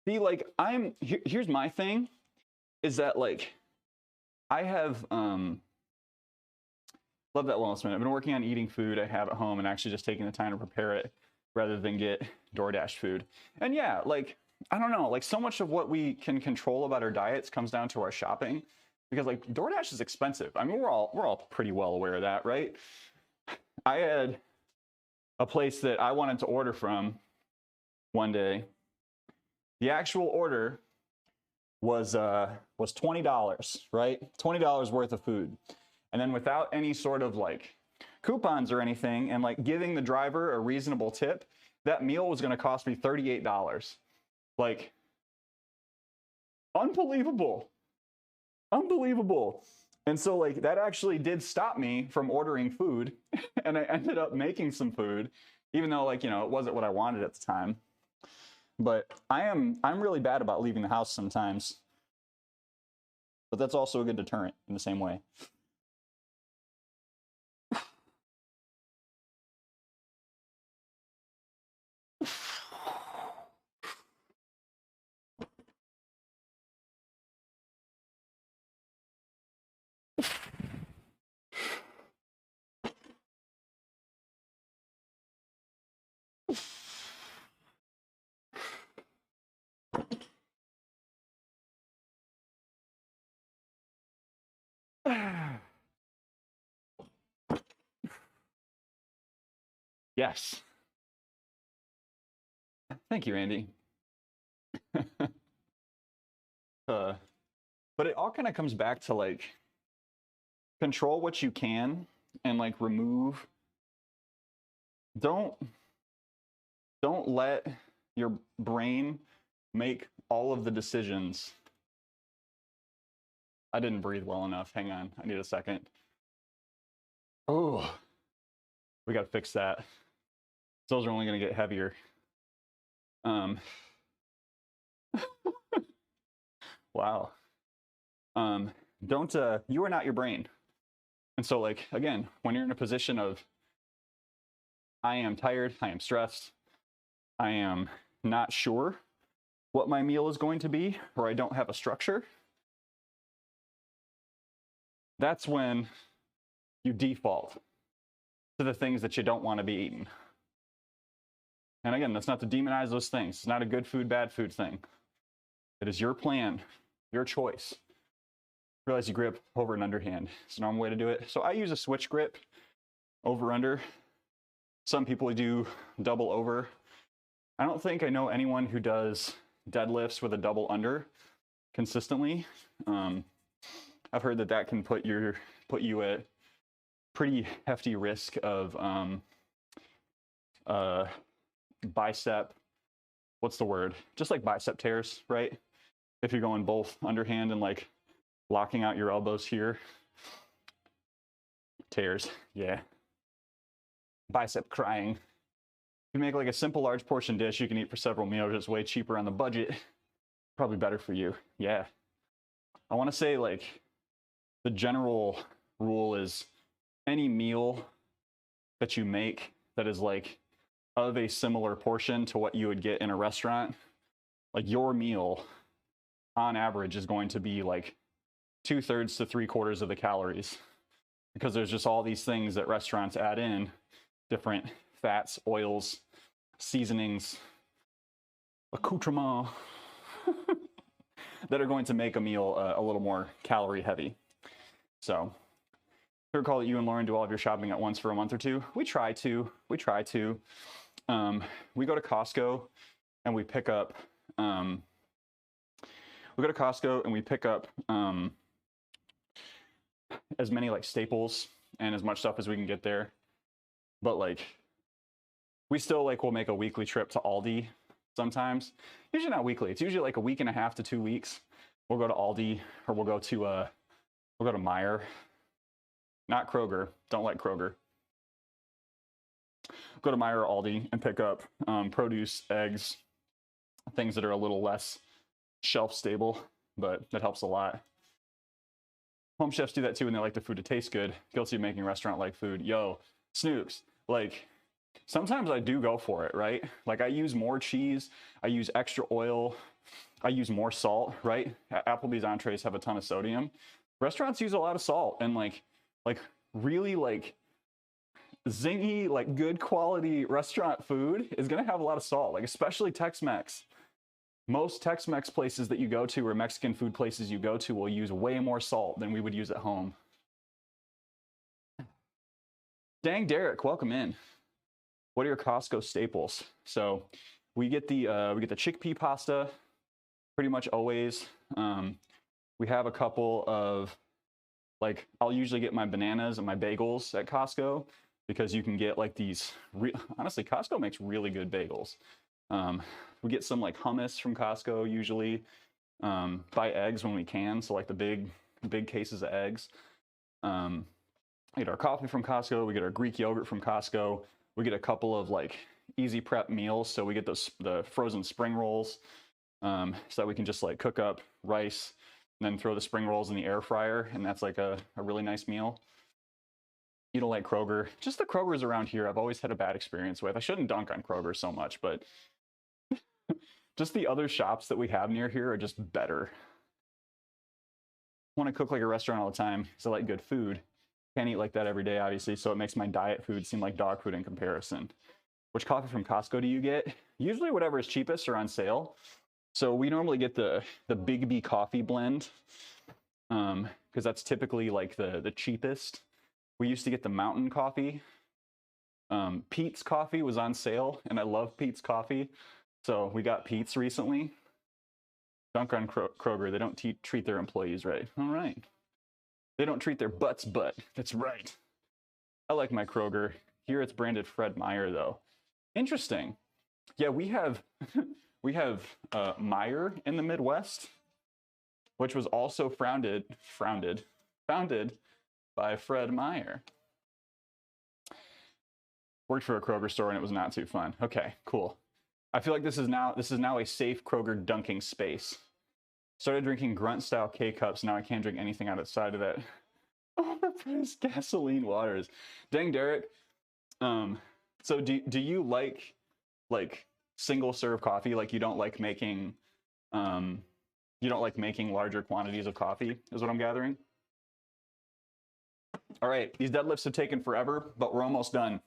See, like, here's my thing, is that, like, I have, love that Wellness Minute. I've been working on eating food I have at home and actually just taking the time to prepare it rather than get DoorDash food. And yeah, like, I don't know, like so much of what we can control about our diets comes down to our shopping, because like DoorDash is expensive. I mean, we're all pretty well aware of that, right? I had a place that I wanted to order from one day. The actual order was $20, right? $20 worth of food. And then without any sort of like coupons or anything, and like giving the driver a reasonable tip, that meal was going to cost me $38. Like, unbelievable. Unbelievable. And so like that actually did stop me from ordering food, and I ended up making some food, even though like, you know, it wasn't what I wanted at the time. But I'm really bad about leaving the house sometimes. But that's also a good deterrent in the same way. Yes. Thank you, Andy. But it all kind of comes back to like control what you can and like remove. Don't let your brain make all of the decisions. I didn't breathe well enough. Hang on, I need a second. Oh, we got to fix that. Those are only going to get heavier. Wow. You are not your brain. And so like, again, when you're in a position of, I am tired, I am stressed, I am not sure what my meal is going to be, or I don't have a structure, that's when you default to the things that you don't want to be eating. And again, that's not to demonize those things. It's not a good food, bad food thing. It is your plan, your choice. Realize you grip over and underhand. It's a normal way to do it. So I use a switch grip, over under. Some people do double over. I don't think I know anyone who does deadlifts with a double under consistently. I've heard that that can put you at pretty hefty risk of bicep, what's the word? Just like bicep tears, right? If you're going both underhand and like locking out your elbows here. Tears, yeah. Bicep crying. If you make like a simple large portion dish you can eat for several meals, it's way cheaper on the budget. Probably better for you, yeah. I want to say like the general rule is any meal that you make that is like of a similar portion to what you would get in a restaurant, like your meal on average is going to be like 2/3 to 3/4 of the calories, because there's just all these things that restaurants add in different fats, oils, seasonings, accoutrements that are going to make a meal a little more calorie heavy. So I recall that you and Lauren do all of your shopping at once for a month or two. We try to. We go to Costco and we pick up as many like staples and as much stuff as we can get there. But like we still like will make a weekly trip to Aldi sometimes. Usually not weekly. It's usually like a week and a half to 2 weeks. We'll go to Aldi or we'll go to Meijer. Not Kroger. Don't like Kroger. Go to Meijer or Aldi and pick up produce, eggs, things that are a little less shelf stable, but that helps a lot. Home chefs do that too, and they like the food to taste good. Guilty of making restaurant-like food. Yo, Snoops, like sometimes I do go for it, right? Like I use more cheese, I use extra oil, I use more salt, right? Applebee's entrees have a ton of sodium. Restaurants use a lot of salt, and like really like zingy, like good quality restaurant food is gonna have a lot of salt, like especially Tex-Mex. Most Tex-Mex places that you go to or Mexican food places you go to will use way more salt than we would use at home. Dang, Derek, welcome in. What are your Costco staples? So we get the chickpea pasta pretty much always. We have a couple of, like, I'll usually get my bananas and my bagels at Costco because you can get like these, honestly, Costco makes really good bagels. We get some like hummus from Costco usually, buy eggs when we can. So like the big cases of eggs. We get our coffee from Costco. We get our Greek yogurt from Costco. We get a couple of like easy prep meals. So we get the frozen spring rolls, so that we can just like cook up rice and then throw the spring rolls in the air fryer. And that's like a really nice meal. You don't like Kroger. Just the Krogers around here, I've always had a bad experience with. I shouldn't dunk on Kroger so much, but just the other shops that we have near here are just better. I want to cook like a restaurant all the time because I like good food. Can't eat like that every day, obviously, so it makes my diet food seem like dog food in comparison. Which coffee from Costco do you get? Usually whatever is cheapest or on sale. So we normally get the Big B coffee blend because that's typically like the cheapest. We used to get the Mountain coffee. Pete's coffee was on sale, and I love Pete's coffee. So we got Pete's recently. Dunk on Kroger. They don't treat their employees right. All right. They don't treat their butts but. That's right. I like my Kroger. Here it's branded Fred Meyer though. Interesting. Yeah, we have Meyer in the Midwest, which was also founded by Fred Meyer. Worked for a Kroger store and it was not too fun. Okay, cool. I feel like this is now a safe Kroger dunking space. Started drinking grunt style K-cups. Now I can't drink anything outside of that. Overpriced gasoline waters. Dang, Derek. So do you like single serve coffee? Like you don't like making larger quantities of coffee, is what I'm gathering. All right, these deadlifts have taken forever, but we're almost done.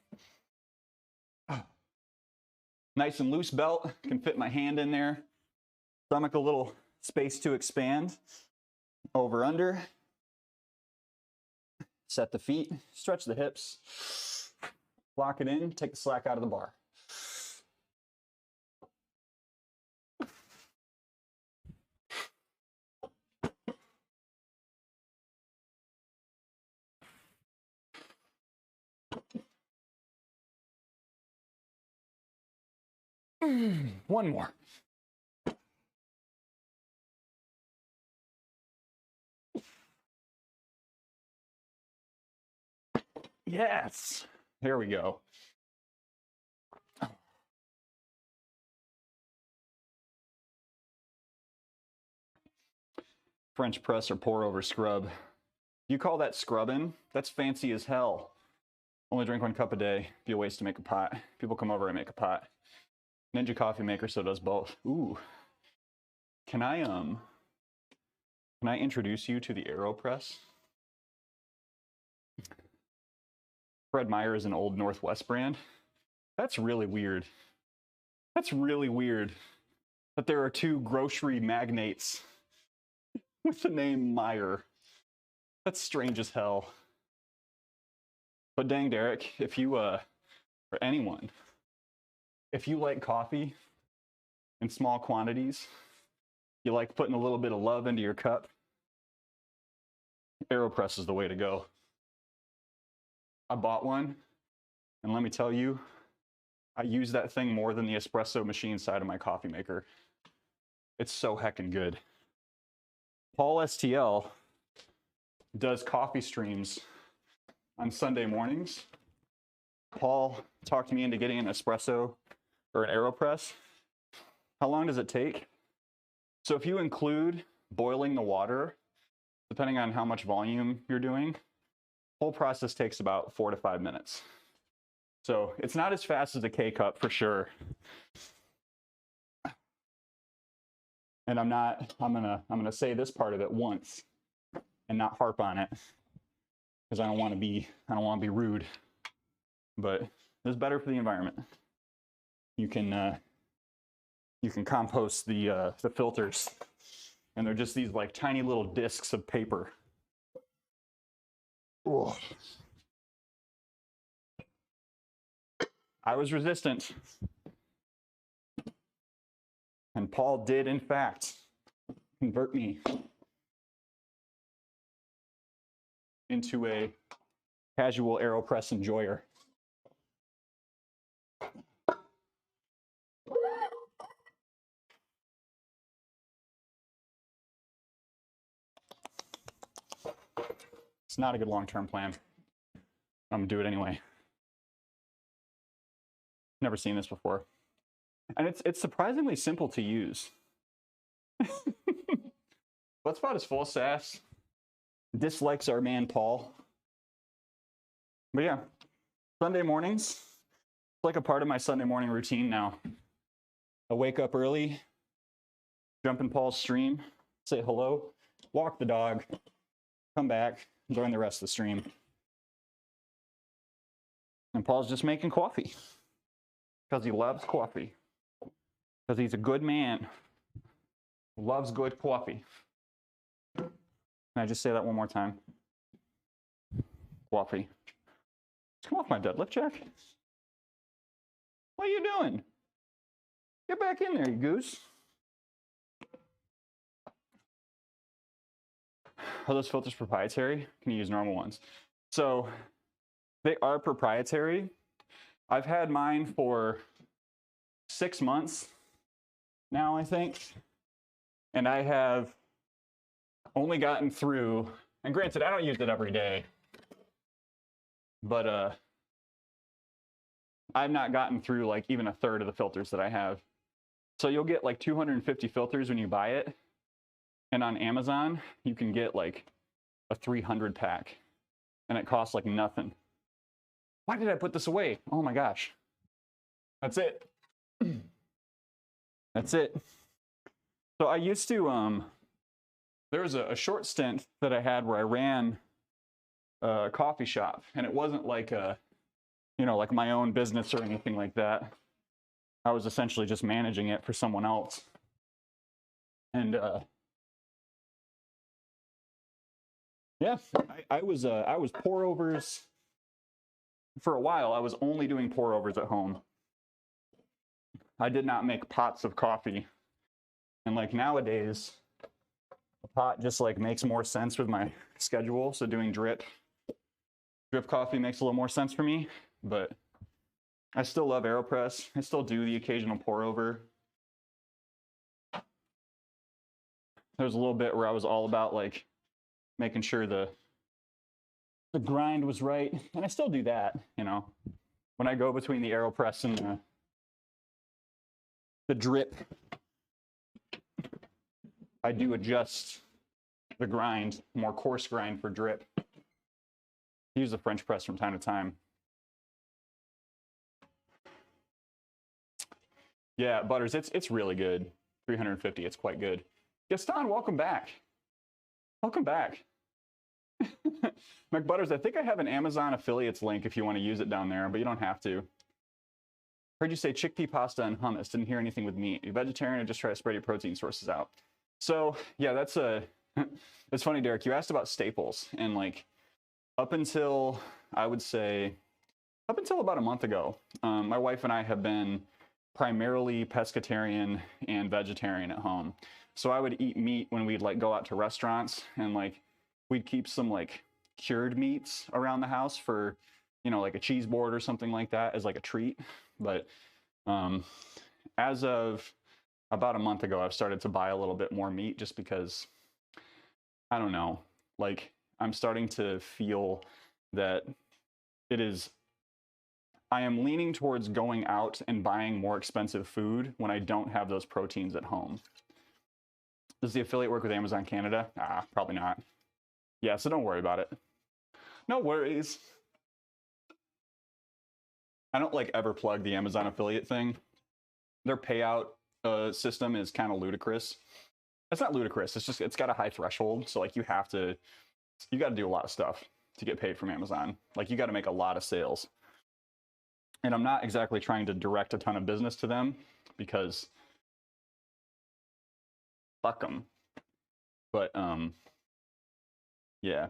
Nice and loose belt, can fit my hand in there. Stomach a little space to expand. Over, under. Set the feet, stretch the hips. Lock it in, take the slack out of the bar. One more. Yes. Here we go. French press or pour over scrub. You call that scrubbing? That's fancy as hell. Only drink 1 cup a day. Be a waste to make a pot. People come over and make a pot. Ninja coffee maker, so does both. Ooh. Can I introduce you to the AeroPress? Fred Meyer is an old Northwest brand. That's really weird. That's really weird that there are two grocery magnates with the name Meyer. That's strange as hell. But dang, Derek, if you, or anyone, if you like coffee in small quantities, you like putting a little bit of love into your cup, AeroPress is the way to go. I bought one, and let me tell you, I use that thing more than the espresso machine side of my coffee maker. It's so heckin' good. Paul STL does coffee streams on Sunday mornings. Paul talked me into getting an espresso or an AeroPress. How long does it take? So if you include boiling the water, depending on how much volume you're doing, the whole process takes about 4 to 5 minutes. So it's not as fast as a K-Cup for sure. And I'm gonna say this part of it once and not harp on it because I don't want to be rude. But it's better for the environment. You can compost the filters, and they're just these like tiny little discs of paper. Ugh. I was resistant. And Paul did, in fact, convert me into a casual AeroPress enjoyer. It's not a good long-term plan. I'm gonna do it anyway. Never seen this before. And it's surprisingly simple to use. What's about his full sass? Dislikes our man Paul. But yeah, Sunday mornings, it's like a part of my Sunday morning routine now. I wake up early, jump in Paul's stream, say hello, walk the dog, come back, join the rest of the stream. And Paul's just making coffee because he loves coffee. Because he's a good man who loves good coffee. Can I just say that one more time? Coffee. Come off my deadlift, Jack. What are you doing? Get back in there, you goose. Are those filters proprietary? Can you use normal ones? So they are proprietary. I've had mine for 6 months now, I think. And I have only gotten through, and granted, I don't use it every day, but I've not gotten through like even a third of the filters that I have. So you'll get like 250 filters when you buy it. And on Amazon, you can get like a 300 pack. And it costs like nothing. Why did I put this away? Oh my gosh. That's it. That's it. So I used to, there was a short stint that I had where I ran a coffee shop, and it wasn't like a, like my own business or anything like that. I was essentially just managing it for someone else. And yeah, I was pour overs for a while. I was only doing pour overs at home. I did not make pots of coffee. And like nowadays, a pot just like makes more sense with my schedule. So doing drip coffee makes a little more sense for me, but I still love AeroPress. I still do the occasional pour over. There's a little bit where I was all about like making sure the grind was right. And I still do that, when I go between the AeroPress and the drip, I do adjust the grind, more coarse grind for drip. I use the French press from time to time. Yeah, Butters, it's really good. 350, it's quite good. Gaston, welcome back. Welcome back. McButters, I think I have an Amazon affiliates link if you want to use it down there, but you don't have to. Heard you say chickpea pasta and hummus. Didn't hear anything with meat. Are you vegetarian or just try to spread your protein sources out? So yeah, that's it's funny, Derek. You asked about staples, and like up until I would say up until about a month ago, my wife and I have been primarily pescatarian and vegetarian at home. So I would eat meat when we'd like go out to restaurants, and like we'd keep some like cured meats around the house for, you know, like a cheese board or something like that as like a treat. But as of about a month ago, I've started to buy a little bit more meat just because, I don't know, like I'm starting to feel that I am leaning towards going out and buying more expensive food when I don't have those proteins at home. Does the affiliate work with Amazon Canada? Probably not. Yeah, so don't worry about it. No worries. I don't like ever plug the Amazon affiliate thing. Their payout system is kind of ludicrous. It's not ludicrous. It's just, it's got a high threshold. So like you got to do a lot of stuff to get paid from Amazon. Like you got to make a lot of sales. And I'm not exactly trying to direct a ton of business to them because fuck them. But yeah.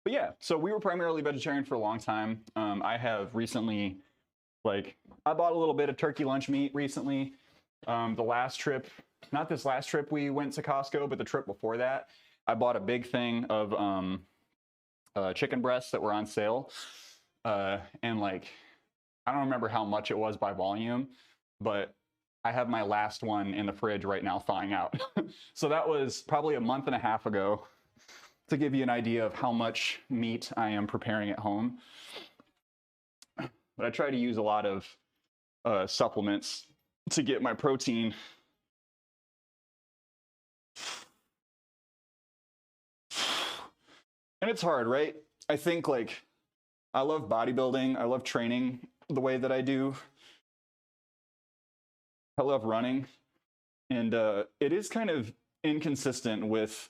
But yeah, so we were primarily vegetarian for a long time. I have recently, like, I bought a little bit of turkey lunch meat recently. The last trip, not this last trip we went to Costco, but the trip before that, I bought a big thing of chicken breasts that were on sale. And like, I don't remember how much it was by volume, but I have my last one in the fridge right now thawing out. So that was probably a month and a half ago, to give you an idea of how much meat I am preparing at home. But I try to use a lot of supplements to get my protein. And it's hard, right? I think like, I love bodybuilding. I love training the way that I do. I love running. And it is kind of inconsistent with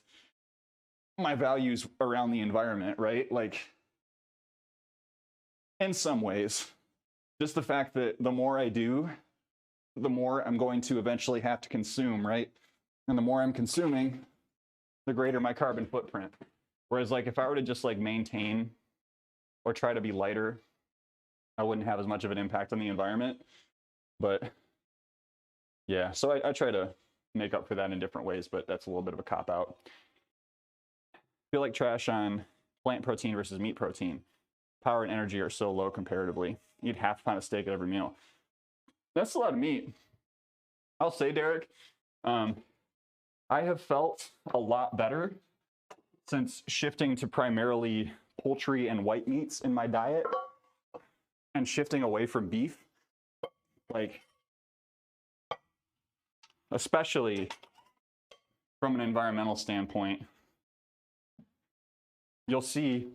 my values around the environment, right? Like, in some ways, just the fact that the more I do, the more I'm going to eventually have to consume, right? And the more I'm consuming, the greater my carbon footprint. Whereas like if I were to just like maintain or try to be lighter, I wouldn't have as much of an impact on the environment. But yeah, so I try to make up for that in different ways, but that's a little bit of a cop-out. Feel like trash on plant protein versus meat protein. Power and energy are so low comparatively. Eat half a pound of steak at every meal. That's a lot of meat. I'll say, Derek, I have felt a lot better since shifting to primarily poultry and white meats in my diet and shifting away from beef. Like, especially from an environmental standpoint, you'll see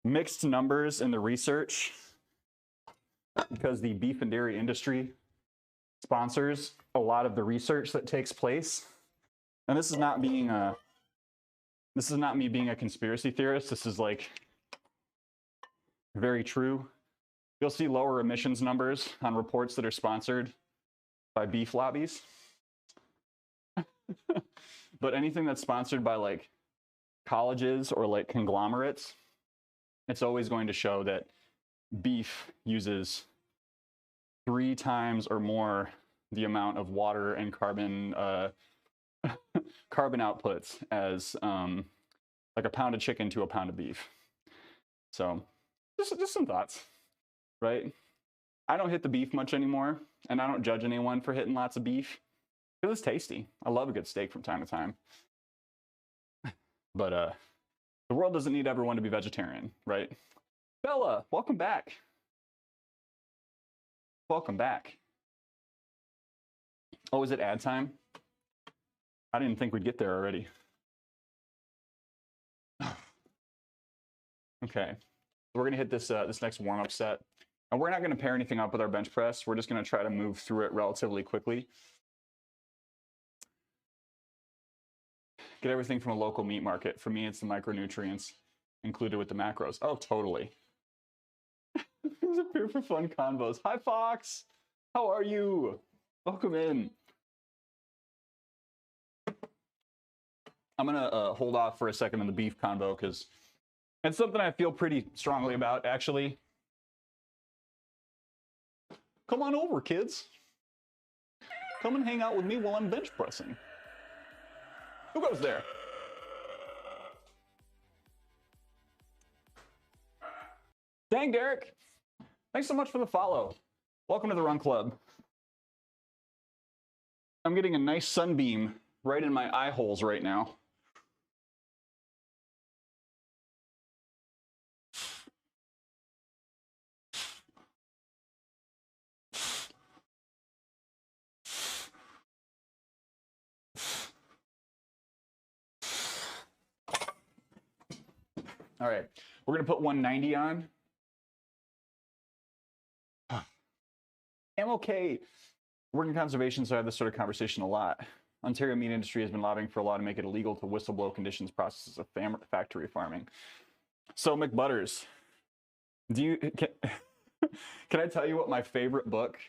mixed numbers in the research because the beef and dairy industry sponsors a lot of the research that takes place. And this is not me being a conspiracy theorist. This is like very true. You'll see lower emissions numbers on reports that are sponsored by beef lobbies. But anything that's sponsored by like colleges or like conglomerates, it's always going to show that beef uses 3 times or more the amount of water and carbon carbon outputs as like a pound of chicken to a pound of beef. So just some thoughts, right? I don't hit the beef much anymore, and I don't judge anyone for hitting lots of beef because it's tasty. I love a good steak from time to time. But the world doesn't need everyone to be vegetarian, right? Bella, welcome back. Welcome back. Oh, is it ad time? I didn't think we'd get there already. Okay, we're gonna hit this this next warm-up set, and we're not gonna pair anything up with our bench press. We're just gonna try to move through it relatively quickly. Get everything from a local meat market. For me, it's the micronutrients. included with the macros. Oh, totally. These appear for fun convos. Hi, Fox. How are you? Welcome in. I'm going to hold off for a second on the beef convo because it's something I feel pretty strongly about, actually. Come on over, kids. Come and hang out with me while I'm bench pressing. Who goes there? Dang, Derek. Thanks so much for the follow. Welcome to the Run Club. I'm getting a nice sunbeam right in my eye holes right now. All right, we're gonna put 190 on. I'm okay. Working conservation, so I have this sort of conversation a lot. Ontario meat industry has been lobbying for a law to make it illegal to whistleblow conditions processes of factory farming. So McButters, can I tell you what my favorite book?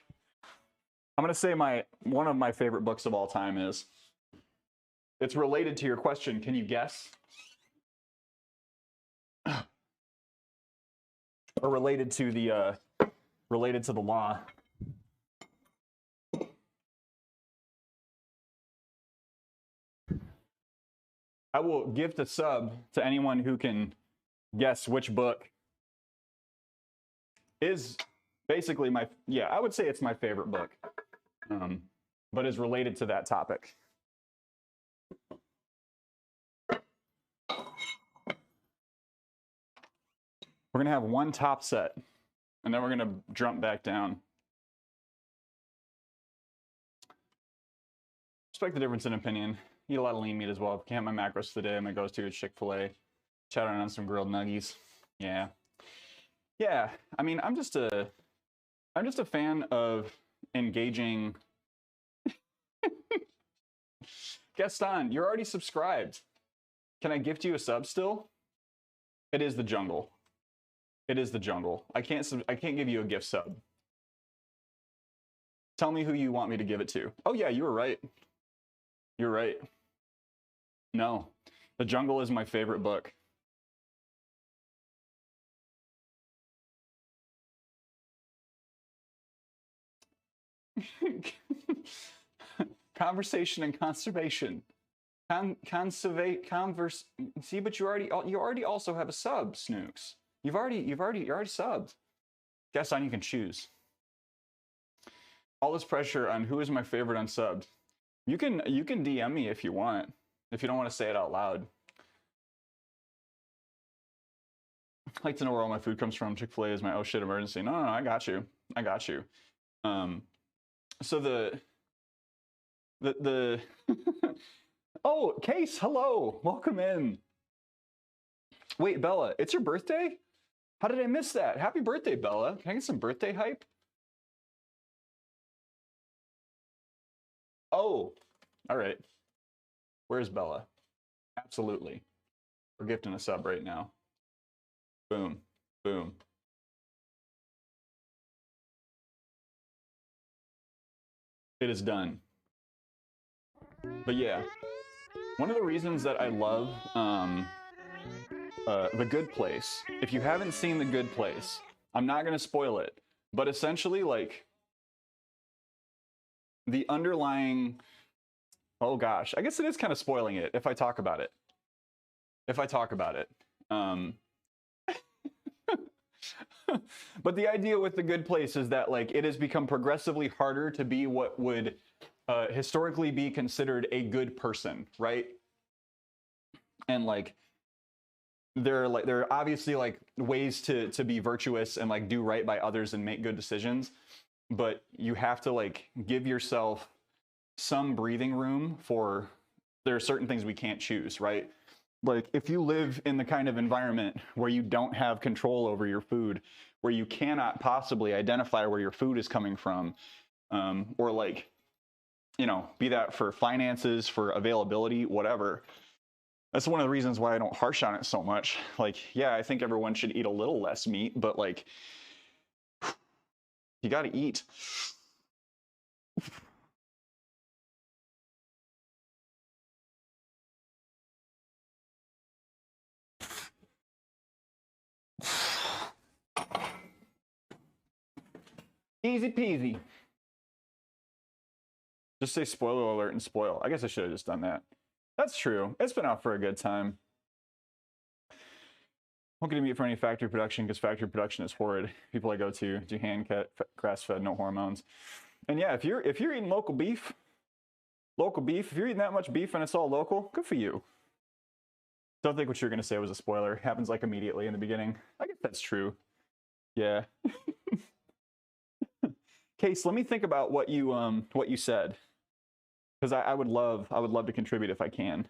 I'm gonna say one of my favorite books of all time is. It's related to your question. Can you guess? Or related to the law. I will gift a sub to anyone who can guess which book is basically I would say it's my favorite book, but is related to that topic. We're gonna have one top set, and then we're gonna jump back down. Respect the difference in opinion. Eat a lot of lean meat as well. Can't my macros today. My go-to is Chick-fil-A. Chowdering on some grilled nuggies. Yeah. Yeah. I mean, I'm just a fan of engaging. Gaston, you're already subscribed. Can I gift you a sub still? It is the jungle. It is the jungle. I can't give you a gift sub. Tell me who you want me to give it to. Oh yeah, you were right. You're right. No, The Jungle is my favorite book. Conversation and conservation. See, but you already also have a sub, Snooks. You're already subbed. Guess on you can choose. All this pressure on who is my favorite unsubbed. You can DM me if you want, if you don't want to say it out loud. I'd like to know where all my food comes from. Chick-fil-A is my oh shit emergency. No, I got you. So the oh, Case, hello, welcome in. Wait, Bella, it's your birthday? How did I miss that? Happy birthday, Bella. Can I get some birthday hype? Oh, all right. Where's Bella? Absolutely. We're gifting a sub right now. Boom, boom. It is done. But yeah, one of the reasons that I love The Good Place, if you haven't seen The Good Place, I'm not going to spoil it, but essentially, like, the underlying, oh gosh, I guess it is kind of spoiling it if I talk about it. But the idea with The Good Place is that, like, it has become progressively harder to be what would historically be considered a good person, right? And like there are obviously like ways to be virtuous and like do right by others and make good decisions, but you have to like give yourself some breathing room for there are certain things we can't choose, right? Like if you live in the kind of environment where you don't have control over your food, where you cannot possibly identify where your food is coming from, or like, you know, be that for finances, for availability, whatever, That's one of the reasons why I don't harsh on it so much. Like, yeah, I think everyone should eat a little less meat, but like, you got to eat. Easy peasy. Just say spoiler alert and spoil. I guess I should have just done that. That's true. It's been out for a good time. Won't get meat for any factory production because factory production is horrid. People I go to do hand cut, grass fed, no hormones. And yeah, if you're eating local beef, if you're eating that much beef and it's all local, good for you. Don't think what you're gonna say was a spoiler. It happens like immediately in the beginning. I guess that's true. Yeah. Case, let me think about what you said, because I would love to contribute if I can.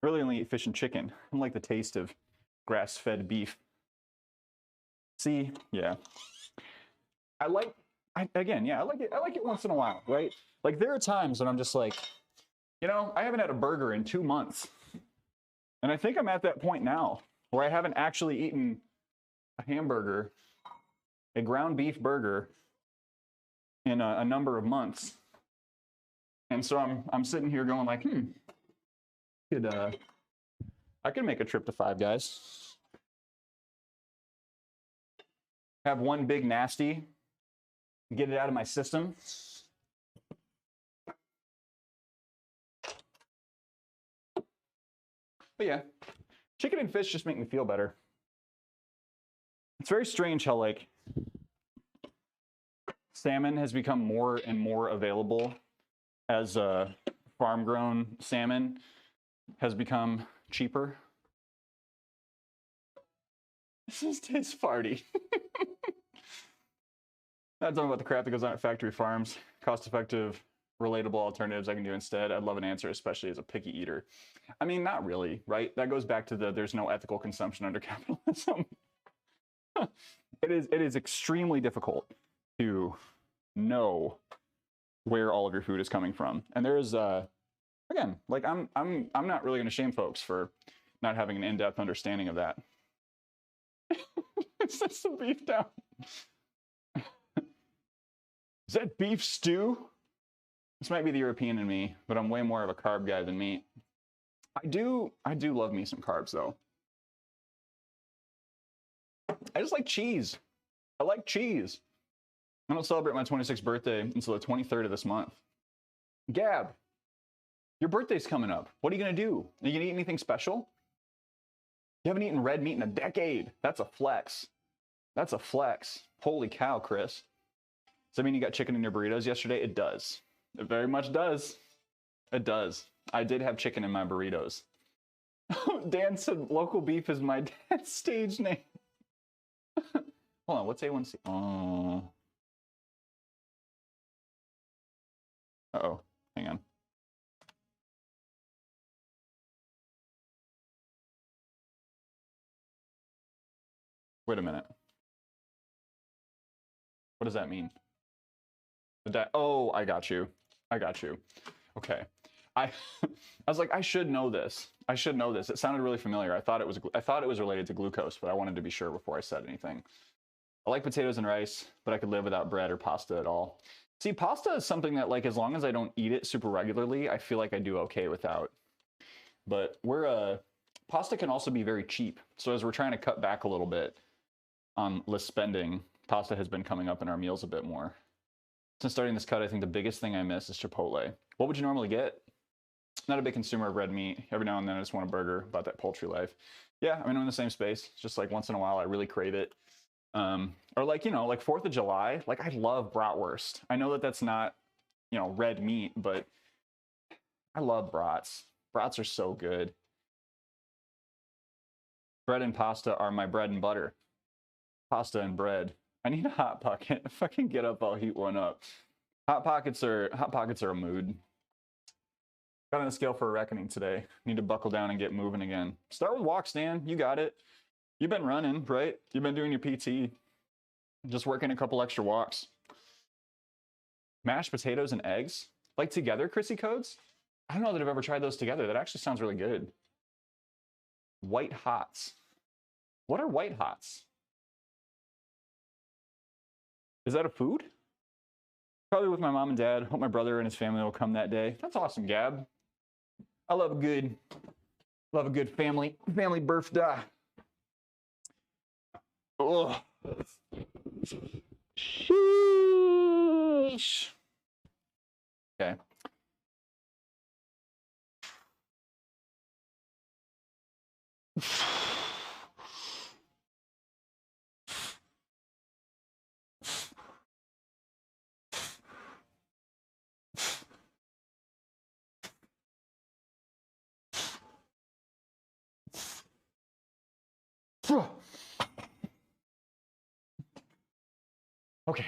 Really only eat fish and chicken. I don't like the taste of grass-fed beef. See, yeah. I like it once in a while, right? Like there are times when I'm just like, you know, I haven't had a burger in 2 months. And I think I'm at that point now where I haven't actually eaten a hamburger, a ground beef burger in a number of months. And so I'm sitting here going like, I could make a trip to Five Guys. Have one big nasty, get it out of my system. But yeah, chicken and fish just make me feel better. It's very strange how like salmon has become more and more available as farm-grown salmon has become cheaper. This just tastes farty. Not talking about the crap that goes on at factory farms. Cost-effective, relatable alternatives I can do instead. I'd love an answer, especially as a picky eater. I mean, not really, right? That goes back to the there's no ethical consumption under capitalism. It is extremely difficult to know where all of your food is coming from. And there's again, like I'm not really going to shame folks for not having an in-depth understanding of that. Set some beef down. Is that beef stew? This might be the European in me, but I'm way more of a carb guy than meat. I do love me some carbs though. I just like cheese. I like cheese. I don't celebrate my 26th birthday until the 23rd of this month. Gab, your birthday's coming up. What are you gonna do? Are you gonna eat anything special? You haven't eaten red meat in a decade. That's a flex. That's a flex. Holy cow, Chris. Does that mean you got chicken in your burritos yesterday? It does. It very much does. It does. I did have chicken in my burritos. Dan said local beef is my dad's stage name. Hold on, what's A1C? Oh. Uh-oh, hang on. Wait a minute. What does that mean? Oh, I got you. I got you. Okay. I was like, I should know this. I should know this. It sounded really familiar. I thought it was related to glucose, but I wanted to be sure before I said anything. I like potatoes and rice, but I could live without bread or pasta at all. See, pasta is something that, like, as long as I don't eat it super regularly, I feel like I do okay without. But pasta can also be very cheap. So as we're trying to cut back a little bit on less spending, pasta has been coming up in our meals a bit more. Since starting this cut, I think the biggest thing I miss is Chipotle. What would you normally get? Not a big consumer of red meat. Every now and then I just want a burger, about that poultry life. Yeah, I mean, I'm in the same space. It's just like once in a while I really crave it. Or like, you know, like 4th of July, like I love bratwurst. I know that that's not, you know, red meat, but I love brats. Brats are so good. Bread and pasta are my bread and butter. Pasta and bread. I need a Hot Pocket. If I can get up, I'll heat one up. Hot Pockets are a mood. Got on the scale for a reckoning today. Need to buckle down and get moving again. Start with walks, Dan. You got it. You've been running, right? You've been doing your PT. Just working a couple extra walks. Mashed potatoes and eggs? Like together, Chrissy Codes? I don't know that I've ever tried those together. That actually sounds really good. White hots. What are white hots? Is that a food? Probably with my mom and dad. Hope my brother and his family will come that day. That's awesome, Gab. I love a good family birthday. Oh. Sheesh. Okay. Okay.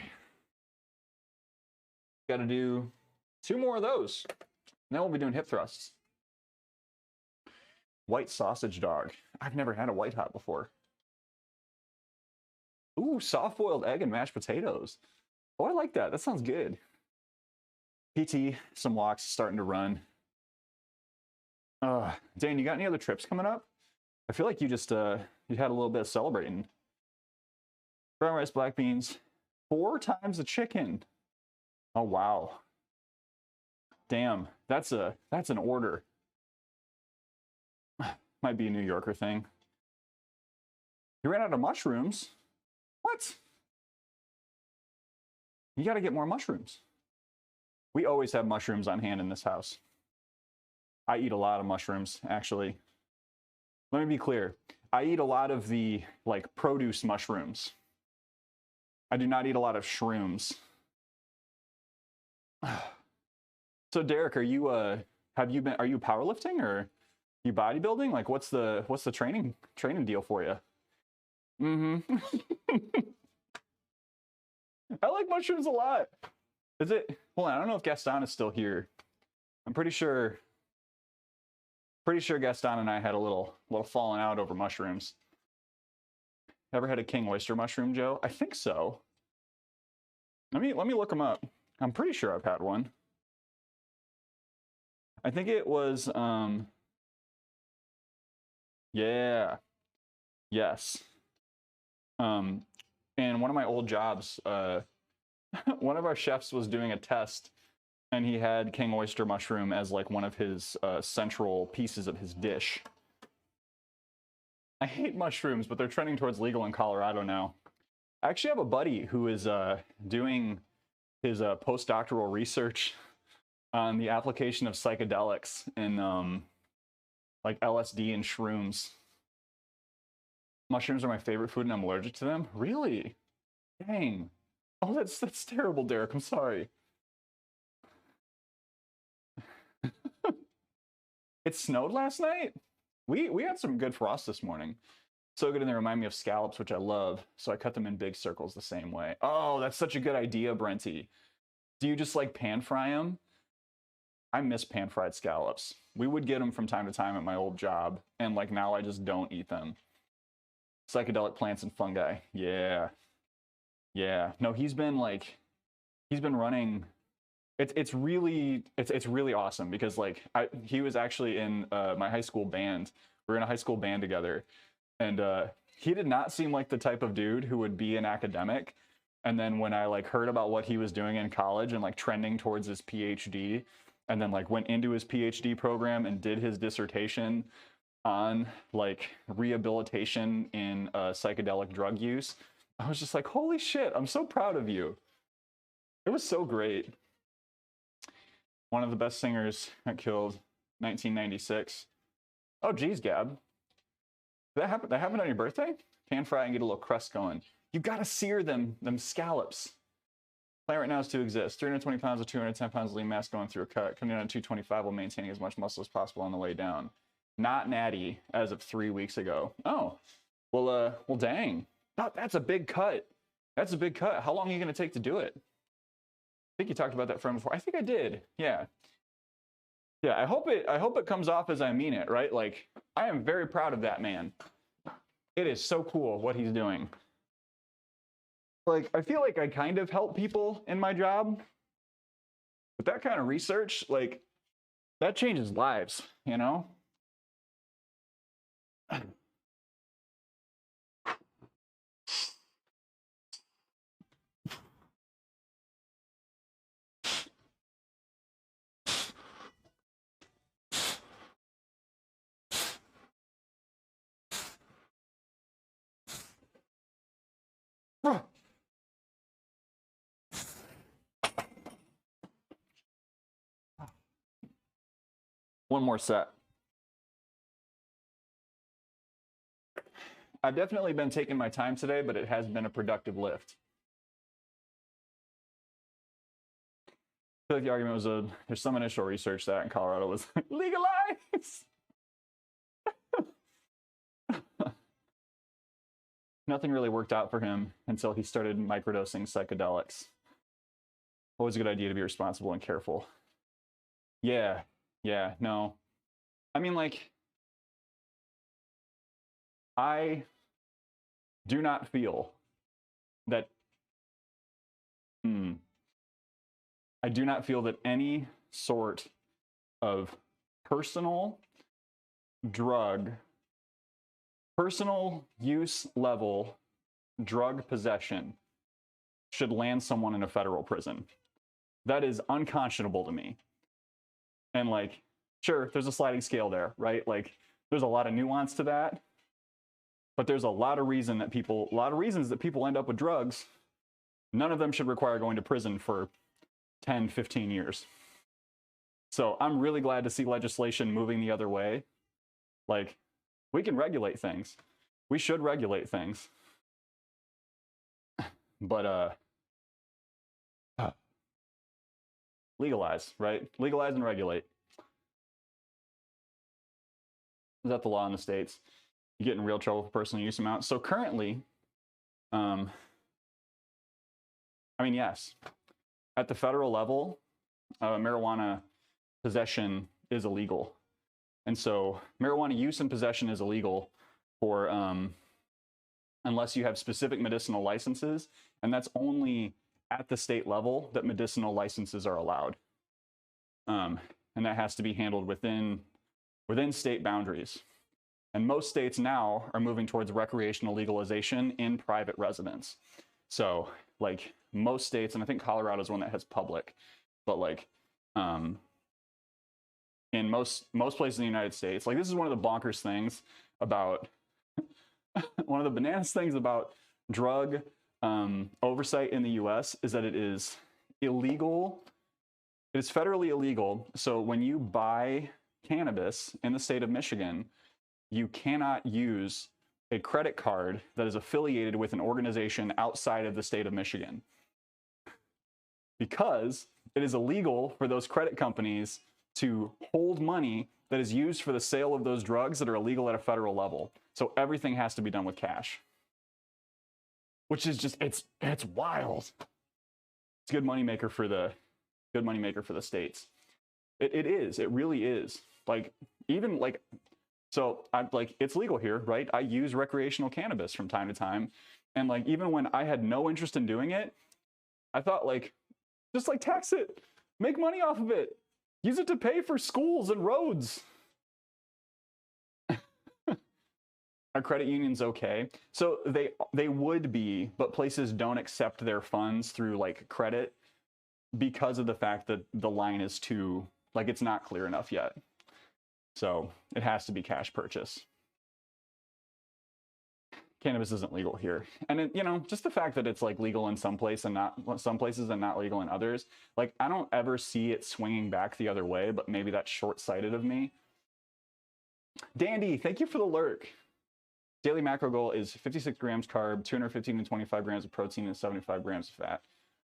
Got to do 2 more of those. And then we'll be doing hip thrusts. White sausage dog. I've never had a white hot before. Ooh, soft-boiled egg and mashed potatoes. Oh, I like that. That sounds good. PT, some walks, starting to run. Dan, you got any other trips coming up? I feel like you just you had a little bit of celebrating. Brown rice, black beans, 4 times the chicken. Oh wow. Damn, that's an order. Might be a New Yorker thing. You ran out of mushrooms? What? You got to get more mushrooms. We always have mushrooms on hand in this house. I eat a lot of mushrooms, actually. Let me be clear. I eat a lot of the, like, produce mushrooms. I do not eat a lot of shrooms. So, Derek, are you are you powerlifting or you bodybuilding? Like, what's the training deal for you? Mm-hmm. I like mushrooms a lot. Is it? Hold on, I don't know if Gaston is still here. I'm pretty sure Gaston and I had a little falling out over mushrooms. Ever had a king oyster mushroom, Joe? I think so. Let me look them up. I'm pretty sure I've had one. I think it was yeah. Yes. And one of my old jobs, one of our chefs was doing a test and he had king oyster mushroom as like one of his central pieces of his dish. I hate mushrooms, but they're trending towards legal in Colorado now. I actually have a buddy who is doing his postdoctoral research on the application of psychedelics in like LSD and shrooms. Mushrooms are my favorite food and I'm allergic to them. Really? Dang. Oh, that's terrible, Derek. I'm sorry. It snowed last night? We had some good frost this morning. So good, and they remind me of scallops, which I love. So I cut them in big circles the same way. Oh, that's such a good idea, Brenty. Do you just like pan fry them? I miss pan fried scallops. We would get them from time to time at my old job, and like now I just don't eat them. Psychedelic plants and fungi. Yeah. Yeah. No, he's been running. It's really awesome because like he was actually in my high school band. We were in a high school band together, and he did not seem like the type of dude who would be an academic. And then when I like heard about what he was doing in college and like trending towards his PhD, and then like went into his PhD program and did his dissertation on like rehabilitation in psychedelic drug use, I was just like, holy shit, I'm so proud of you. It was so great. One of the best singers got killed 1996. Oh geez, Gab. That happened on your birthday? Pan fry and get a little crust going. You gotta sear them scallops. Plan right now is to exist. 320 pounds of 210 pounds of lean mass going through a cut. Coming down to 225 while maintaining as much muscle as possible on the way down. Not natty as of 3 weeks ago. Oh, well, dang. That's a big cut. That's a big cut. How long are you gonna take to do it? I think you talked about that from before. I think I did. Yeah. Yeah, I hope it comes off as I mean it, right? Like, I am very proud of that man. It is so cool what he's doing. Like, I feel like I kind of help people in my job. But that kind of research, like, That changes lives, you know? One more set. I've definitely been taking my time today, but it has been a productive lift. I feel like the argument was there's some initial research that in Colorado was legalized. Nothing really worked out for him until he started microdosing psychedelics. Always a good idea to be responsible and careful. Yeah, no. I mean, like, I do not feel that, I do not feel that any sort of personal use level drug possession should land someone in a federal prison. That is unconscionable to me. And like, sure, there's a sliding scale there, right? Like, there's a lot of nuance to that, but there's a lot of reasons that people end up with drugs. None of them should require going to prison for 10, 15 years. So I'm really glad to see legislation moving the other way. Like, we can regulate things. We should regulate things. But legalize, right? Legalize and regulate. Is that the law in the States? You get in real trouble for personal use amount. So currently, I mean, yes, at the federal level, marijuana possession is illegal. And so marijuana use and possession is illegal for, unless you have specific medicinal licenses, and that's only at the state level that medicinal licenses are allowed. And that has to be handled within state boundaries. And most states now are moving towards recreational legalization in private residence. So like most states, and I think Colorado is one that has public, but like in most places in the United States, like this is one of the bonkers things about, one of the bananas things about drug oversight in the US is that it is illegal. It is federally illegal. So when you buy cannabis in the state of Michigan, you cannot use a credit card that is affiliated with an organization outside of the state of Michigan, because it is illegal for those credit companies to hold money that is used for the sale of those drugs that are illegal at a federal level. So everything has to be done with cash, which is just, it's wild. It's a good moneymaker for the states. It really is. Like, even like, so I'm like, it's legal here, right? I use recreational cannabis from time to time. And like, even when I had no interest in doing it, I thought like, just like tax it, make money off of it, use it to pay for schools and roads. Are credit unions okay? So they would be, but places don't accept their funds through like credit because of the fact that the line is too, like, it's not clear enough yet. So it has to be cash purchase. Cannabis isn't legal here. And it, you know, just the fact that it's like legal in some places and not legal in others, like I don't ever see it swinging back the other way, but maybe that's short-sighted of me. Dandy, thank you for the lurk. Daily macro goal is 56 grams carb, 215 to 25 grams of protein, and 75 grams of fat.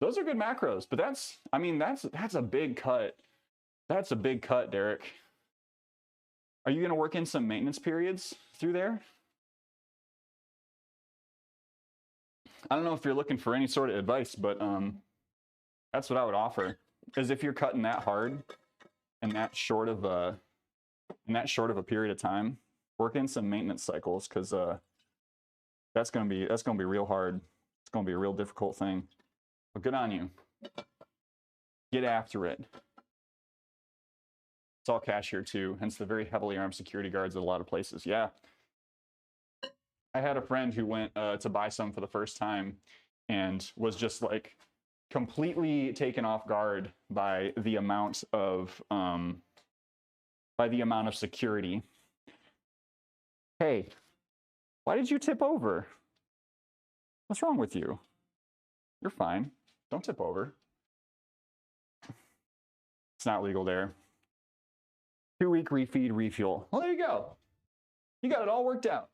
Those are good macros, but that's a big cut. That's a big cut, Derek. Are you going to work in some maintenance periods through there? I don't know if you're looking for any sort of advice, but that's what I would offer. Because if you're cutting that hard and that short of a period of time, work in some maintenance cycles, because that's gonna be real hard. It's gonna be a real difficult thing. But good on you. Get after it. It's all cash here too, hence the very heavily armed security guards at a lot of places. Yeah. I had a friend who went to buy some for the first time and was just like completely taken off guard by the amount of security. Hey, why did you tip over? What's wrong with you? You're fine. Don't tip over. It's not legal there. 2-week refeed, refuel. Well, there you go. You got it all worked out.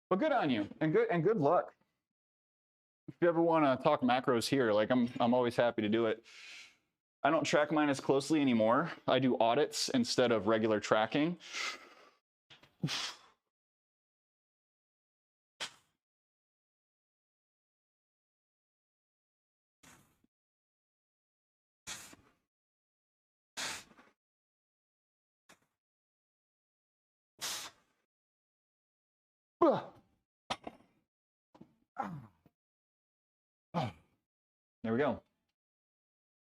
But good on you, and good luck. If you ever want to talk macros here, like I'm always happy to do it. I don't track mine as closely anymore. I do audits instead of regular tracking. There we go.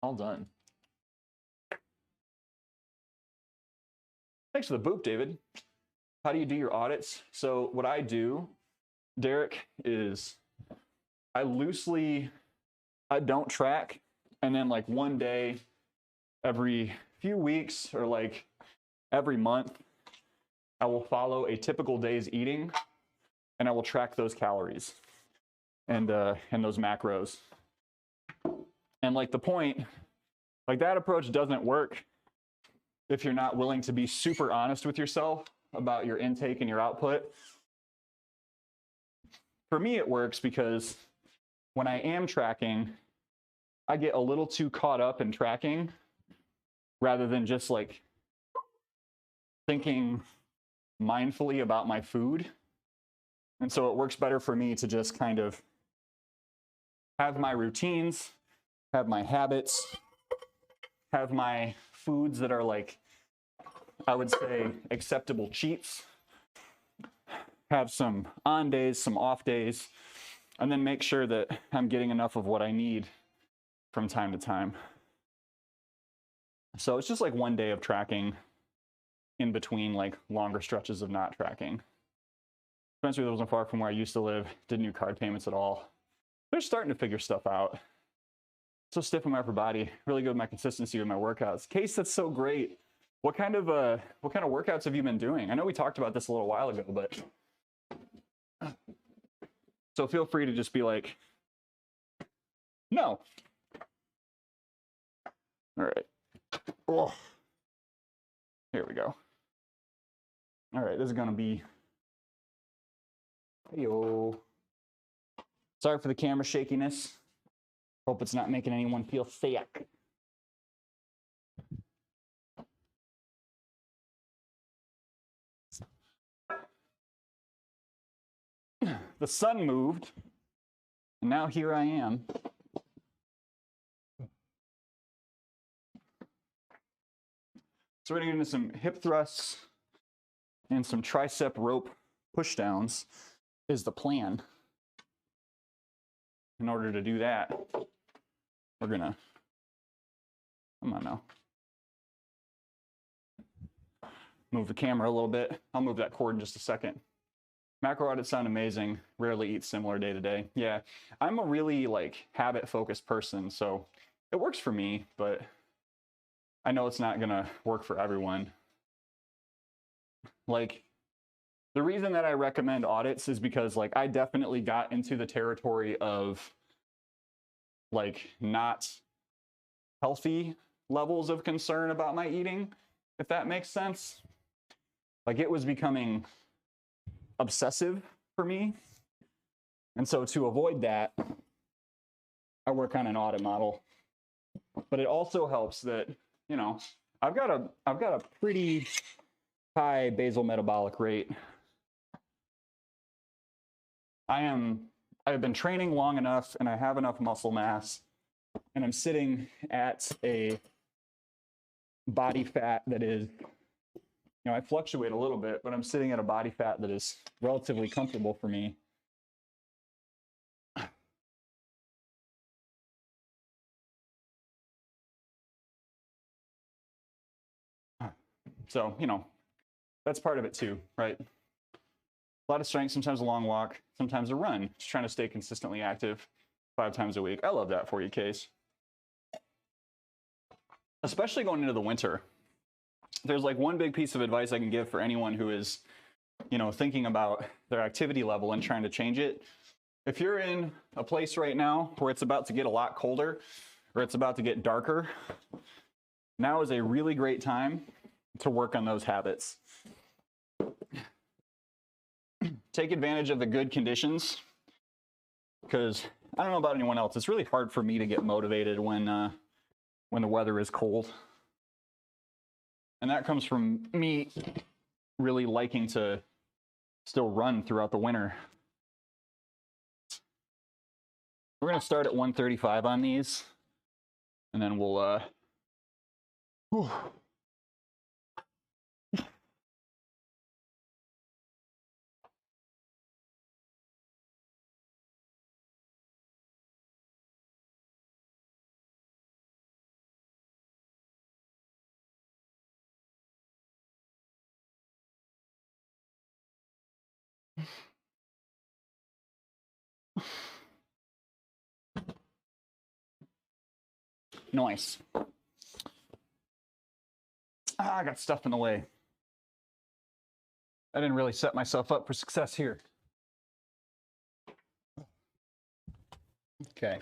All done. Thanks for the boop, David. How do you do your audits? So what I do, Derek, is I don't track, and then like one day every few weeks or like every month, I will follow a typical day's eating, and I will track those calories and those macros. And like the point, like that approach doesn't work if you're not willing to be super honest with yourself about your intake and your output. For me, it works because when I am tracking, I get a little too caught up in tracking rather than just like thinking mindfully about my food. And so it works better for me to just kind of have my routines, have my habits, have my foods that are like, I would say, acceptable cheats, have some on days, some off days, and then make sure that I'm getting enough of what I need from time to time. So it's just like one day of tracking in between like longer stretches of not tracking. Spencer wasn't far from where I used to live, didn't do card payments at all. They're starting to figure stuff out. So stiff in my upper body, really good with my consistency with my workouts. Case, that's so great. What kind of workouts have you been doing? I know we talked about this a little while ago, but so feel free to just be like, no. All right. Oh. Here we go. All right, this is gonna be, hey-o. Sorry for the camera shakiness. Hope it's not making anyone feel sick. The sun moved, and now here I am. So we're gonna get into some hip thrusts and some tricep rope pushdowns is the plan. In order to do that, we're gonna, come on now. Move the camera a little bit. I'll move that cord in just a second. Macro audits sound amazing. Rarely eat similar day to day. Yeah, I'm a really like habit-focused person, so it works for me, but I know it's not gonna work for everyone. Like, the reason that I recommend audits is because like I definitely got into the territory of like not healthy levels of concern about my eating, if that makes sense. Like it was becoming obsessive for me. And so to avoid that, I work on an audit model. But it also helps that, you know, I've got a pretty high basal metabolic rate. I've been training long enough and I have enough muscle mass, and I'm sitting at a body fat that is, you know, I fluctuate a little bit, but I'm sitting at a body fat that is relatively comfortable for me. So, you know, that's part of it too, right? A lot of strength, sometimes a long walk, sometimes a run. Just trying to stay consistently active 5 times a week. I love that for you, Case. Especially going into the winter. There's like one big piece of advice I can give for anyone who is, you know, thinking about their activity level and trying to change it. If you're in a place right now where it's about to get a lot colder or it's about to get darker, now is a really great time to work on those habits. Take advantage of the good conditions, because I don't know about anyone else. It's really hard for me to get motivated when the weather is cold. And that comes from me really liking to still run throughout the winter. We're going to start at 135 on these, and then we'll nice. I got stuff in the way. I didn't really set myself up for success here. Okay.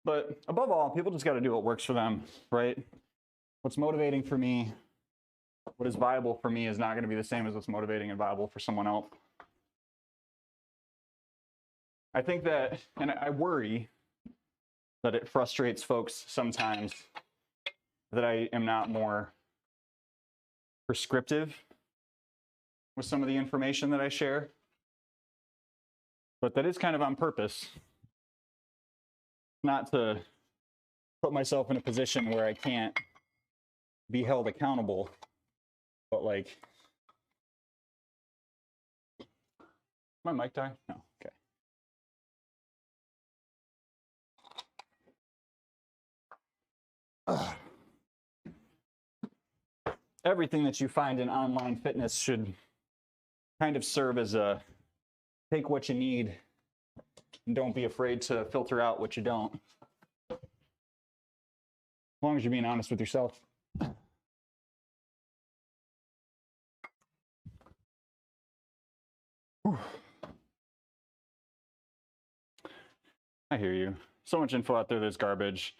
But above all, people just got to do what works for them, right? What's motivating for me, what is viable for me is not going to be the same as what's motivating and viable for someone else. I think that, and I worry that it frustrates folks sometimes that I am not more prescriptive with some of the information that I share. But that is kind of on purpose. Not to put myself in a position where I can't be held accountable, but like, my mic die? No, okay. Everything that you find in online fitness should kind of serve as a take what you need and don't be afraid to filter out what you don't. As long as you're being honest with yourself. I hear you. So much info out there that's garbage.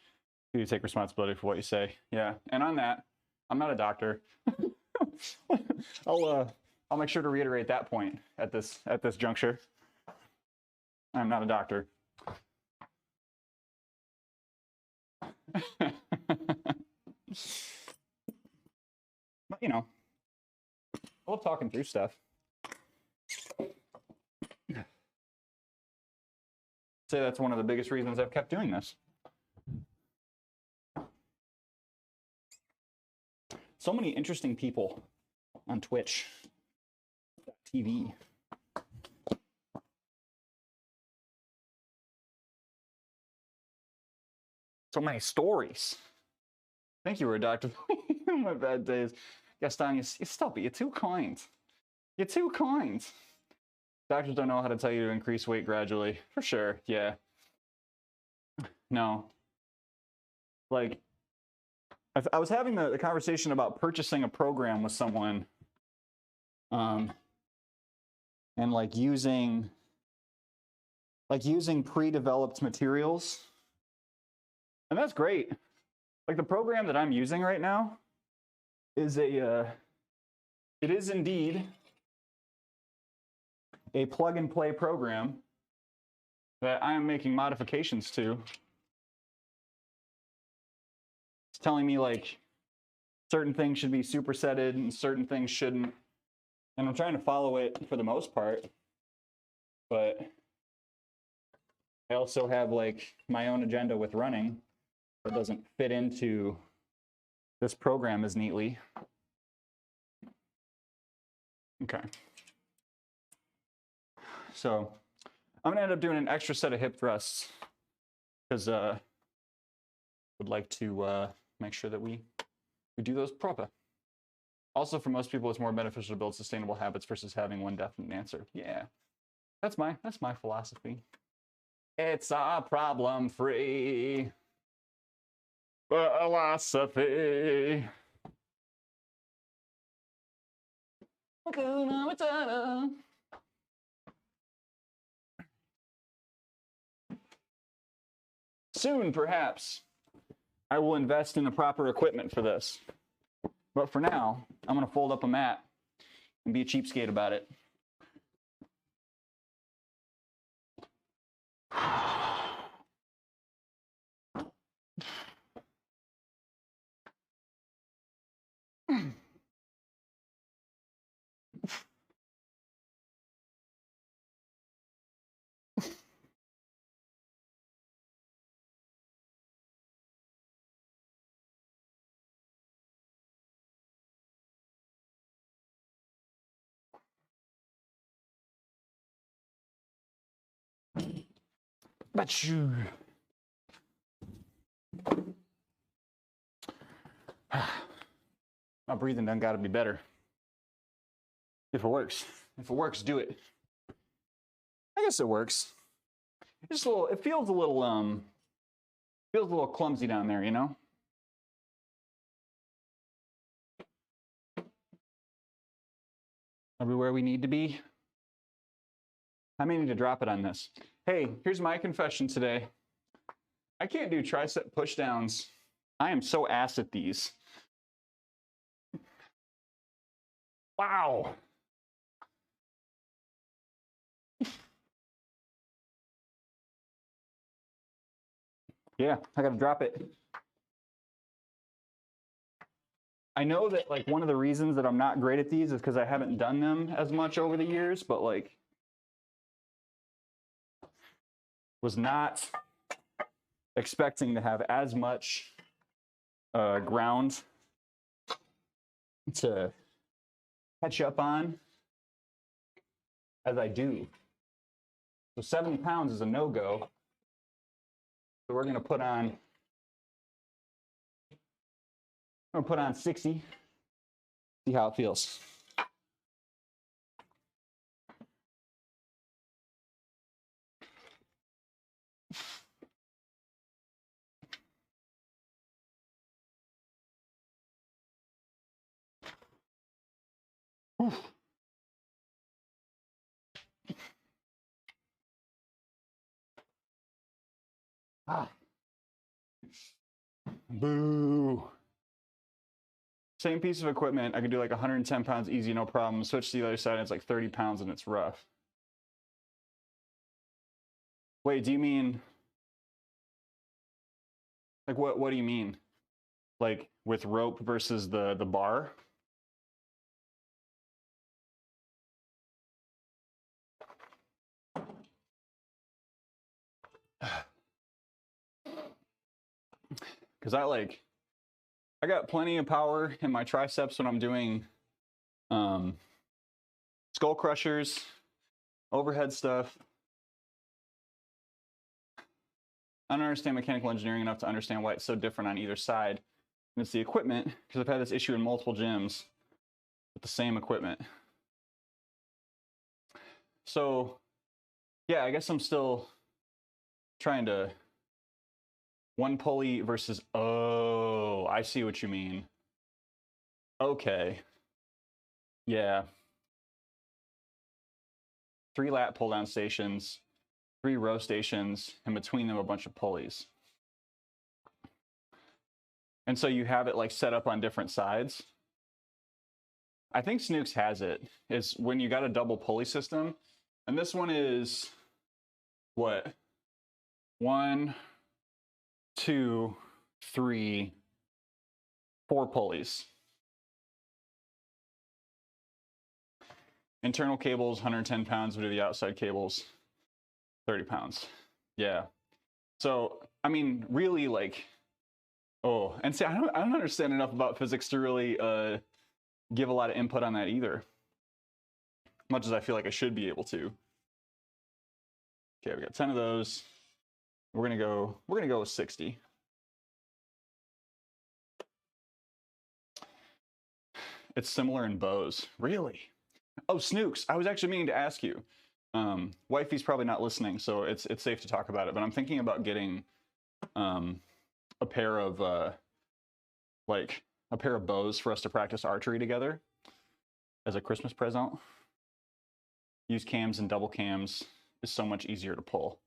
You take responsibility for what you say. Yeah, and on that, I'm not a doctor. I'll make sure to reiterate that point at this juncture. I'm not a doctor. But you know, I love talking through stuff. Say that's one of the biggest reasons I've kept doing this. So many interesting people on Twitch TV. So many stories. Thank you, Dr. My bad days. Gaston, stop it. You're too kind. You're too kind. Doctors don't know how to tell you to increase weight gradually. For sure, yeah. No. Like, I was having the conversation about purchasing a program with someone, and like using pre-developed materials, and that's great. Like the program that I'm using right now is it is indeed a plug-and-play program that I am making modifications to. It's telling me like certain things should be supersetted and certain things shouldn't. And I'm trying to follow it for the most part. But I also have like my own agenda with running that doesn't fit into this program as neatly. Okay. So I'm gonna end up doing an extra set of hip thrusts because would like to make sure that we do those proper. Also, for most people, it's more beneficial to build sustainable habits versus having one definite answer. Yeah, that's my philosophy. It's a problem-free philosophy. Soon, perhaps, I will invest in the proper equipment for this. But for now, I'm going to fold up a mat and be a cheapskate about it. Achoo. My breathing done got to be better. If it works. If it works, do it. I guess it works. Just a little, it feels a little clumsy down there, you know? Are we where we need to be? I may need to drop it on this. Hey, here's my confession today. I can't do tricep pushdowns. I am so ass at these. Wow. Yeah, I gotta drop it. I know that like one of the reasons that I'm not great at these is because I haven't done them as much over the years, but like was not expecting to have as much ground to catch up on as I do. So 70 pounds is a no-go. So we're gonna put on 60, see how it feels. Oof. Ah. Boo. Same piece of equipment, I could do like 110 pounds easy, no problem. Switch to the other side, and it's like 30 pounds and it's rough. Wait, do you mean, like what do you mean? Like with rope versus the bar? Because I got plenty of power in my triceps when I'm doing skull crushers, overhead stuff. I don't understand mechanical engineering enough to understand why it's so different on either side. And it's the equipment, because I've had this issue in multiple gyms with the same equipment. So, yeah, I guess I'm still trying to one pulley versus, oh, I see what you mean. Okay. Yeah. 3 lat pull down stations, 3 row stations, and between them a bunch of pulleys. And so you have it like set up on different sides. I think Snooks has it, is when you got a double pulley system. And this one is what? 1, 2, 3, 4 pulleys. Internal cables, 110 pounds, we do the outside cables, 30 pounds. Yeah. So, I mean, really like, oh, and see, I don't understand enough about physics to really give a lot of input on that either. Much as I feel like I should be able to. Okay, we got 10 of those. We're gonna go with 60. It's similar in bows. Really? Oh, Snooks, I was actually meaning to ask you. Wifey's probably not listening, so it's safe to talk about it, but I'm thinking about getting a pair of bows for us to practice archery together as a Christmas present. Use cams and double cams is so much easier to pull.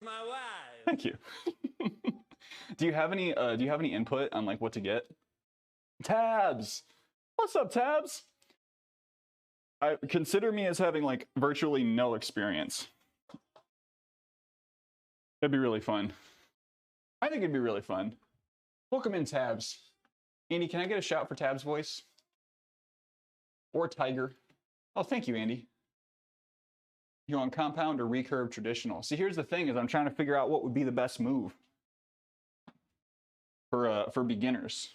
My wife. Thank you. Do you have any input on like what to get? Tabs. What's up, Tabs? I consider me as having like virtually no experience. It'd be really fun. I think it'd be really fun. Welcome in, Tabs. Andy, can I get a shout for Tabs' voice? Or Tiger? Oh, thank you, Andy. You want compound or recurve traditional? See, here's the thing: is I'm trying to figure out what would be the best move for beginners.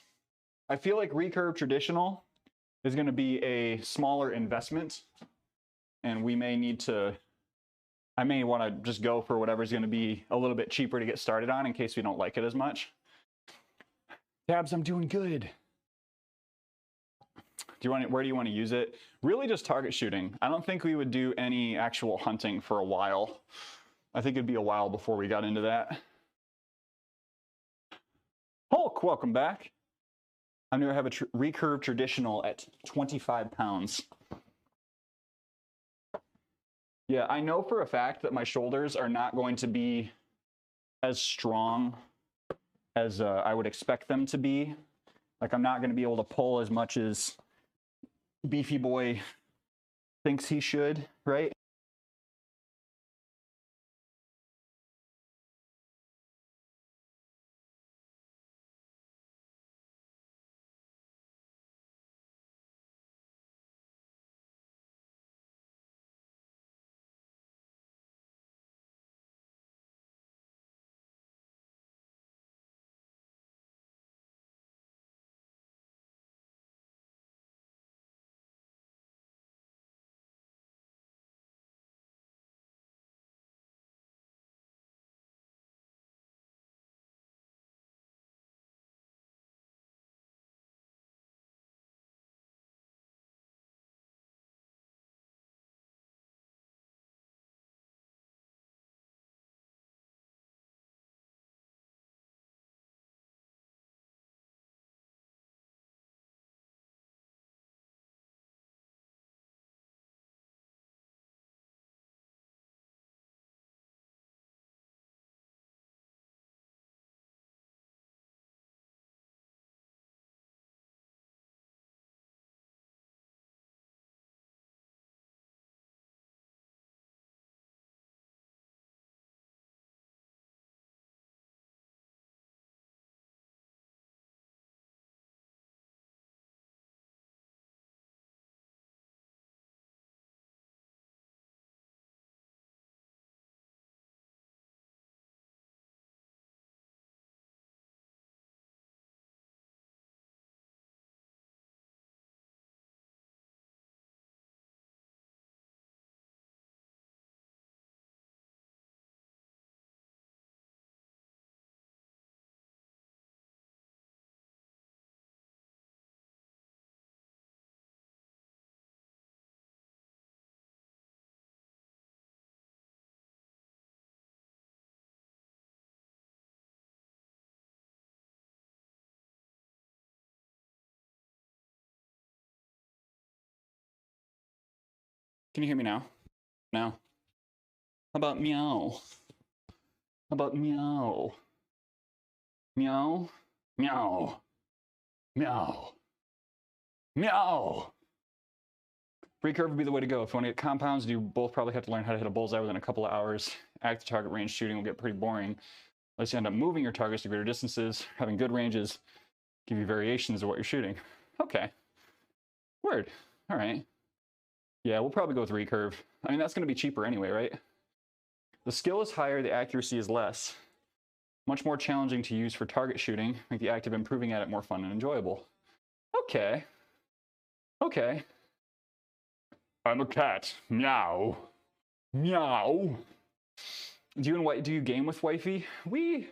I feel like recurve traditional is going to be a smaller investment, and we may need to. I may want to just go for whatever's going to be a little bit cheaper to get started on in case we don't like it as much. Tabs, I'm doing good. Where do you want to use it? Really just target shooting. I don't think we would do any actual hunting for a while. I think it'd be a while before we got into that. Hulk, welcome back. I'm going to have a recurve traditional at 25 pounds. Yeah, I know for a fact that my shoulders are not going to be as strong as I would expect them to be. Like, I'm not going to be able to pull as much as Beefy Boy thinks he should, right? Can you hear me now? Now? How about meow? How about meow? Meow? Meow. Meow. Meow. Recurve would be the way to go. If you want to get compounds, you both probably have to learn how to hit a bullseye within a couple of hours. Active target range shooting will get pretty boring unless you end up moving your targets to greater distances. Having good ranges give you variations of what you're shooting. Okay. Word. All right. Yeah, we'll probably go with recurve. I mean, that's going to be cheaper anyway, right? The skill is higher, the accuracy is less. Much more challenging to use for target shooting, make the act of improving at it more fun and enjoyable. Okay. Okay. I'm a cat. Meow. Meow. Do you game with wifey? We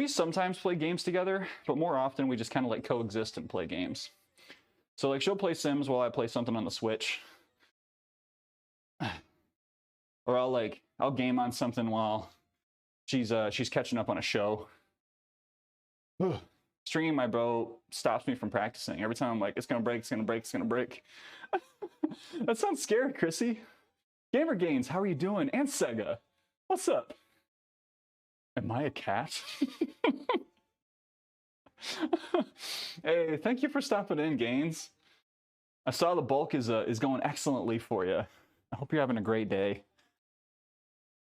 sometimes play games together, but more often we just kind of like coexist and play games. So like she'll play Sims while I play something on the Switch. Or I'll game on something while she's catching up on a show. Stream, my bro stops me from practicing. Every time I'm like, it's gonna break, it's gonna break, it's gonna break. That sounds scary, Chrissy. Gamer Gains, how are you doing? And Sega, what's up? Am I a cat? Hey, thank you for stopping in, Gains. I saw the bulk is going excellently for you. I hope you're having a great day.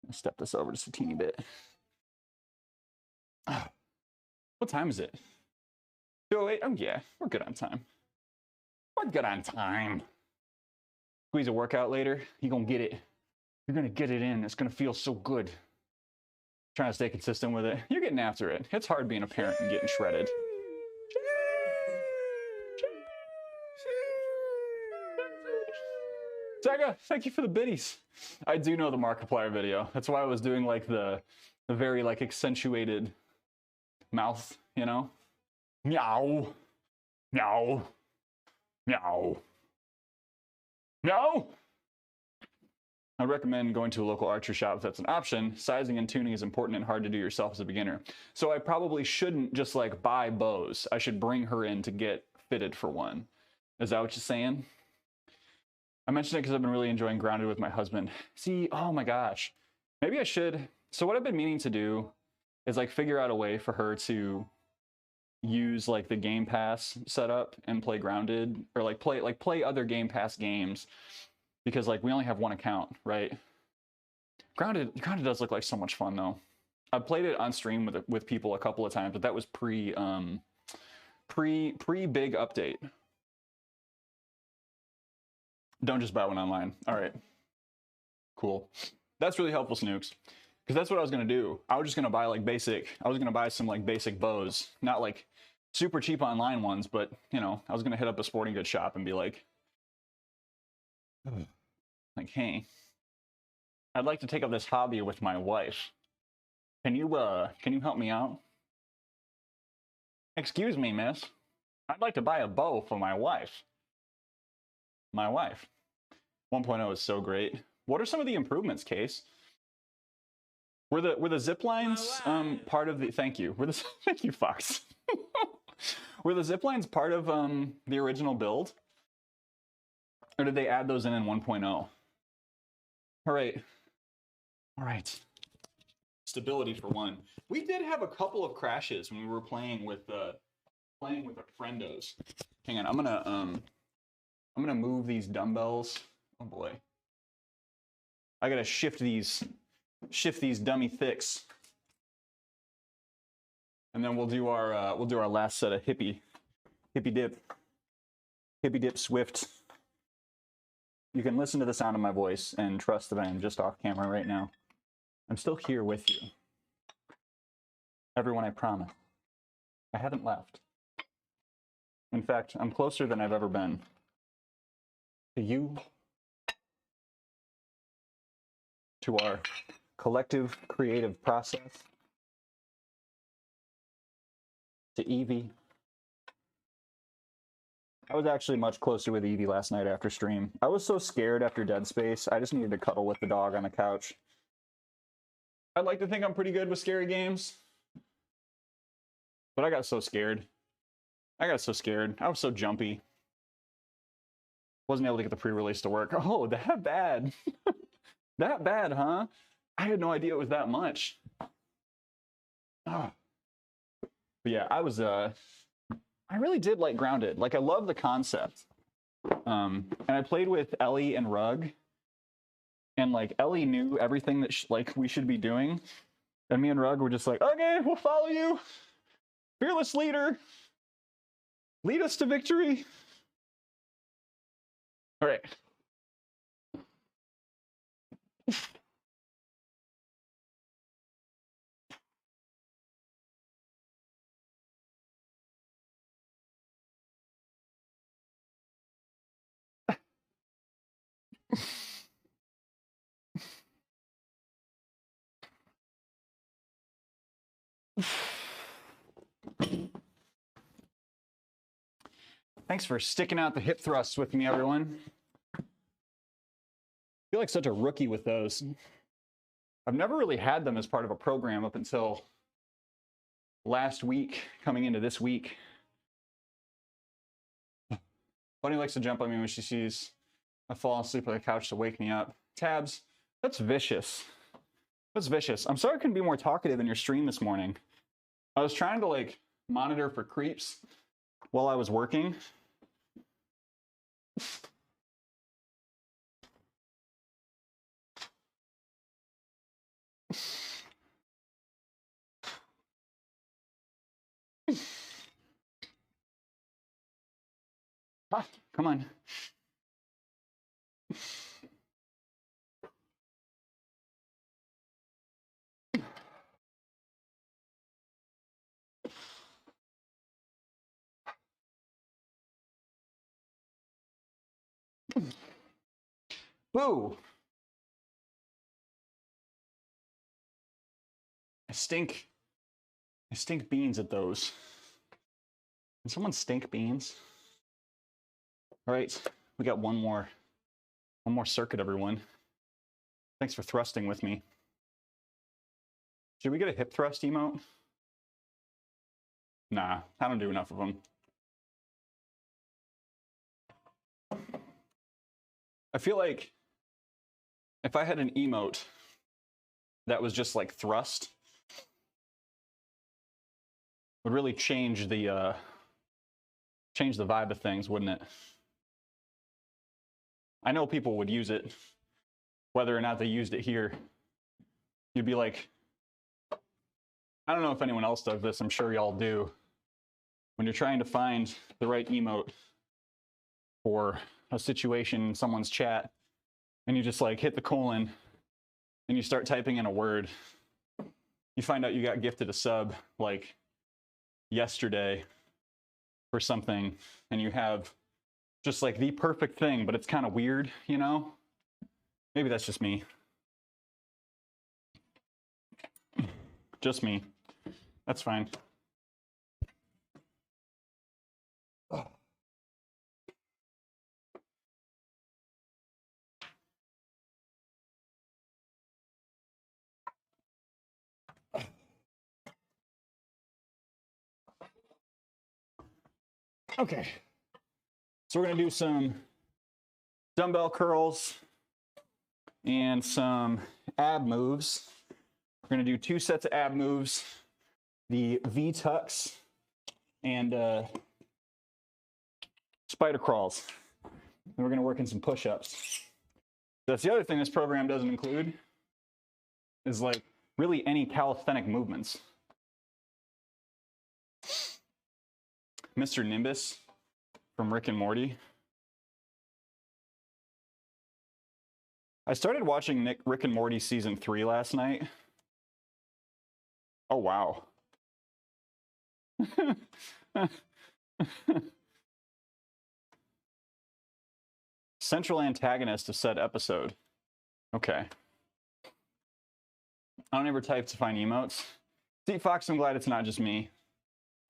I'll step this over just a teeny bit. What time is it? 2:08? Oh yeah, we're good on time. We're good on time. Squeeze a workout later, you're gonna get it. You're gonna get it in. It's gonna feel so good. Trying to stay consistent with it. You're getting after it. It's hard being a parent and getting shredded. Sega, thank you for the biddies. I do know the Markiplier video. That's why I was doing like the very like accentuated mouth, you know? Meow. Meow. Meow. Meow. I recommend going to a local archer shop if that's an option. Sizing and tuning is important and hard to do yourself as a beginner. So I probably shouldn't just like buy bows. I should bring her in to get fitted for one. Is that what you're saying? I mentioned it because I've been really enjoying Grounded with my husband. See, oh my gosh. Maybe I should. So what I've been meaning to do is like figure out a way for her to use like the Game Pass setup and play Grounded, or like play other Game Pass games, because like we only have one account, right? Grounded does look like so much fun though. I've played it on stream with people a couple of times, but that was pre big update. Don't just buy one online. All right, cool. That's really helpful, Snooks, because that's what I was gonna do. I was just gonna buy like I was gonna buy some like basic bows, not like super cheap online ones, but you know, I was gonna hit up a sporting goods shop and be like, hey, I'd like to take up this hobby with my wife. Can you help me out? Excuse me, miss. I'd like to buy a bow for my wife. My wife. 1.0 is so great. What are some of the improvements, Case? Were the zip lines part of the thank you. Thank you, Fox. Were the zip lines part of the original build? Or did they add those in 1.0? All right. All right. Stability for one. We did have a couple of crashes when we were playing with our friendos. Hang on, I'm gonna move these dumbbells. Oh boy. I gotta shift these dummy thicks. And then we'll do our last set of hippie dip swift. You can listen to the sound of my voice and trust that I am just off camera right now. I'm still here with you. Everyone, I promise. I haven't left. In fact, I'm closer than I've ever been to you, to our collective creative process, to Evie. I was actually much closer with Evie last night after stream. I was so scared after Dead Space, I just needed to cuddle with the dog on the couch. I'd like to think I'm pretty good with scary games, but I got so scared. I was so jumpy. Wasn't able to get the pre-release to work. Oh, that bad. That bad, huh? I had no idea it was that much. Oh. But yeah, I really did like Grounded. Like, I love the concept. And I played with Ellie and Rug, and like Ellie knew everything that like we should be doing, and me and Rug were just like, okay, we'll follow you, fearless leader, lead us to victory. All right. Thanks for sticking out the hip thrusts with me, everyone. I feel like such a rookie with those. I've never really had them as part of a program up until last week, coming into this week. Bunny likes to jump on me when she sees I fall asleep on the couch to wake me up. Tabs, that's vicious. That's vicious. I'm sorry I couldn't be more talkative in your stream this morning. I was trying to like monitor for creeps while I was working. Ah, come on. Boo! I stink beans at those. Can someone stink beans? All right, we got one more circuit, everyone. Thanks for thrusting with me. Should we get a hip thrust emote? Nah, I don't do enough of them. I feel like if I had an emote that was just like thrust, would really change the vibe of things, wouldn't it? I know people would use it, whether or not they used it here. You'd be like, I don't know if anyone else does this, I'm sure y'all do. When you're trying to find the right emote for a situation in someone's chat, and you just like hit the colon and you start typing in a word, you find out you got gifted a sub like yesterday for something, and you have just like the perfect thing, but it's kind of weird, you know? Maybe that's just me. Just me. That's fine. Okay. So we're going to do some dumbbell curls and some ab moves. We're going to do 2 sets of ab moves, the V-tucks and spider crawls. And we're going to work in some push-ups. That's the other thing this program doesn't include, is like really any calisthenic movements. Mr. Nimbus from Rick and Morty. I started watching Rick and Morty season 3 last night. Oh, wow. Central antagonist of said episode. Okay. I don't ever type to find emotes. See, Fox, I'm glad it's not just me.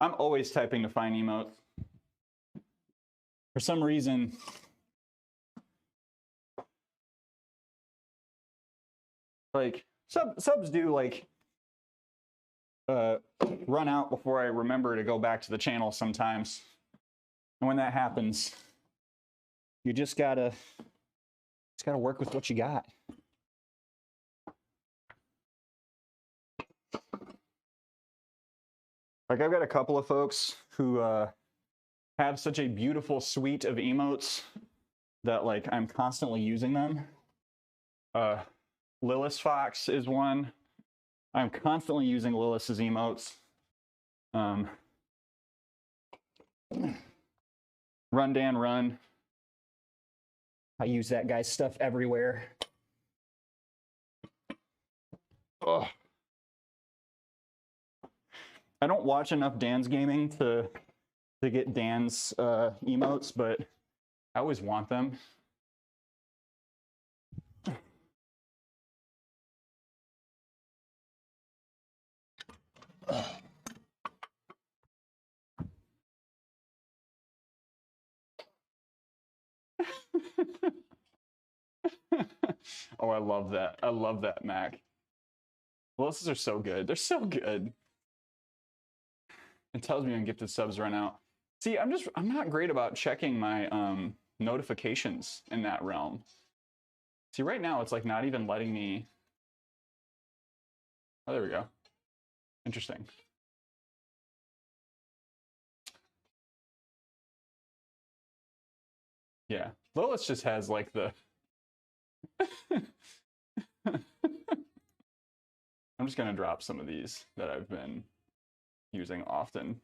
I'm always typing to find emotes. For some reason, like subs do like run out before I remember to go back to the channel sometimes. And when that happens, you just gotta work with what you got. Like I've got a couple of folks who have such a beautiful suite of emotes that like I'm constantly using them. Lilith Fox is one. I'm constantly using Lilith's emotes. Run Dan Run. I use that guy's stuff everywhere. Ugh. I don't watch enough Dan's gaming to get Dan's emotes, but I always want them. Ugh. Oh, I love that. I love that, Mac. Melissa's are so good. They're so good. It tells me when gifted subs run out. See, I'm not great about checking my notifications in that realm. See, right now it's like not even letting me. Oh, there we go. Interesting. Yeah, Lilith just has like the. I'm just gonna drop some of these that I've been using often.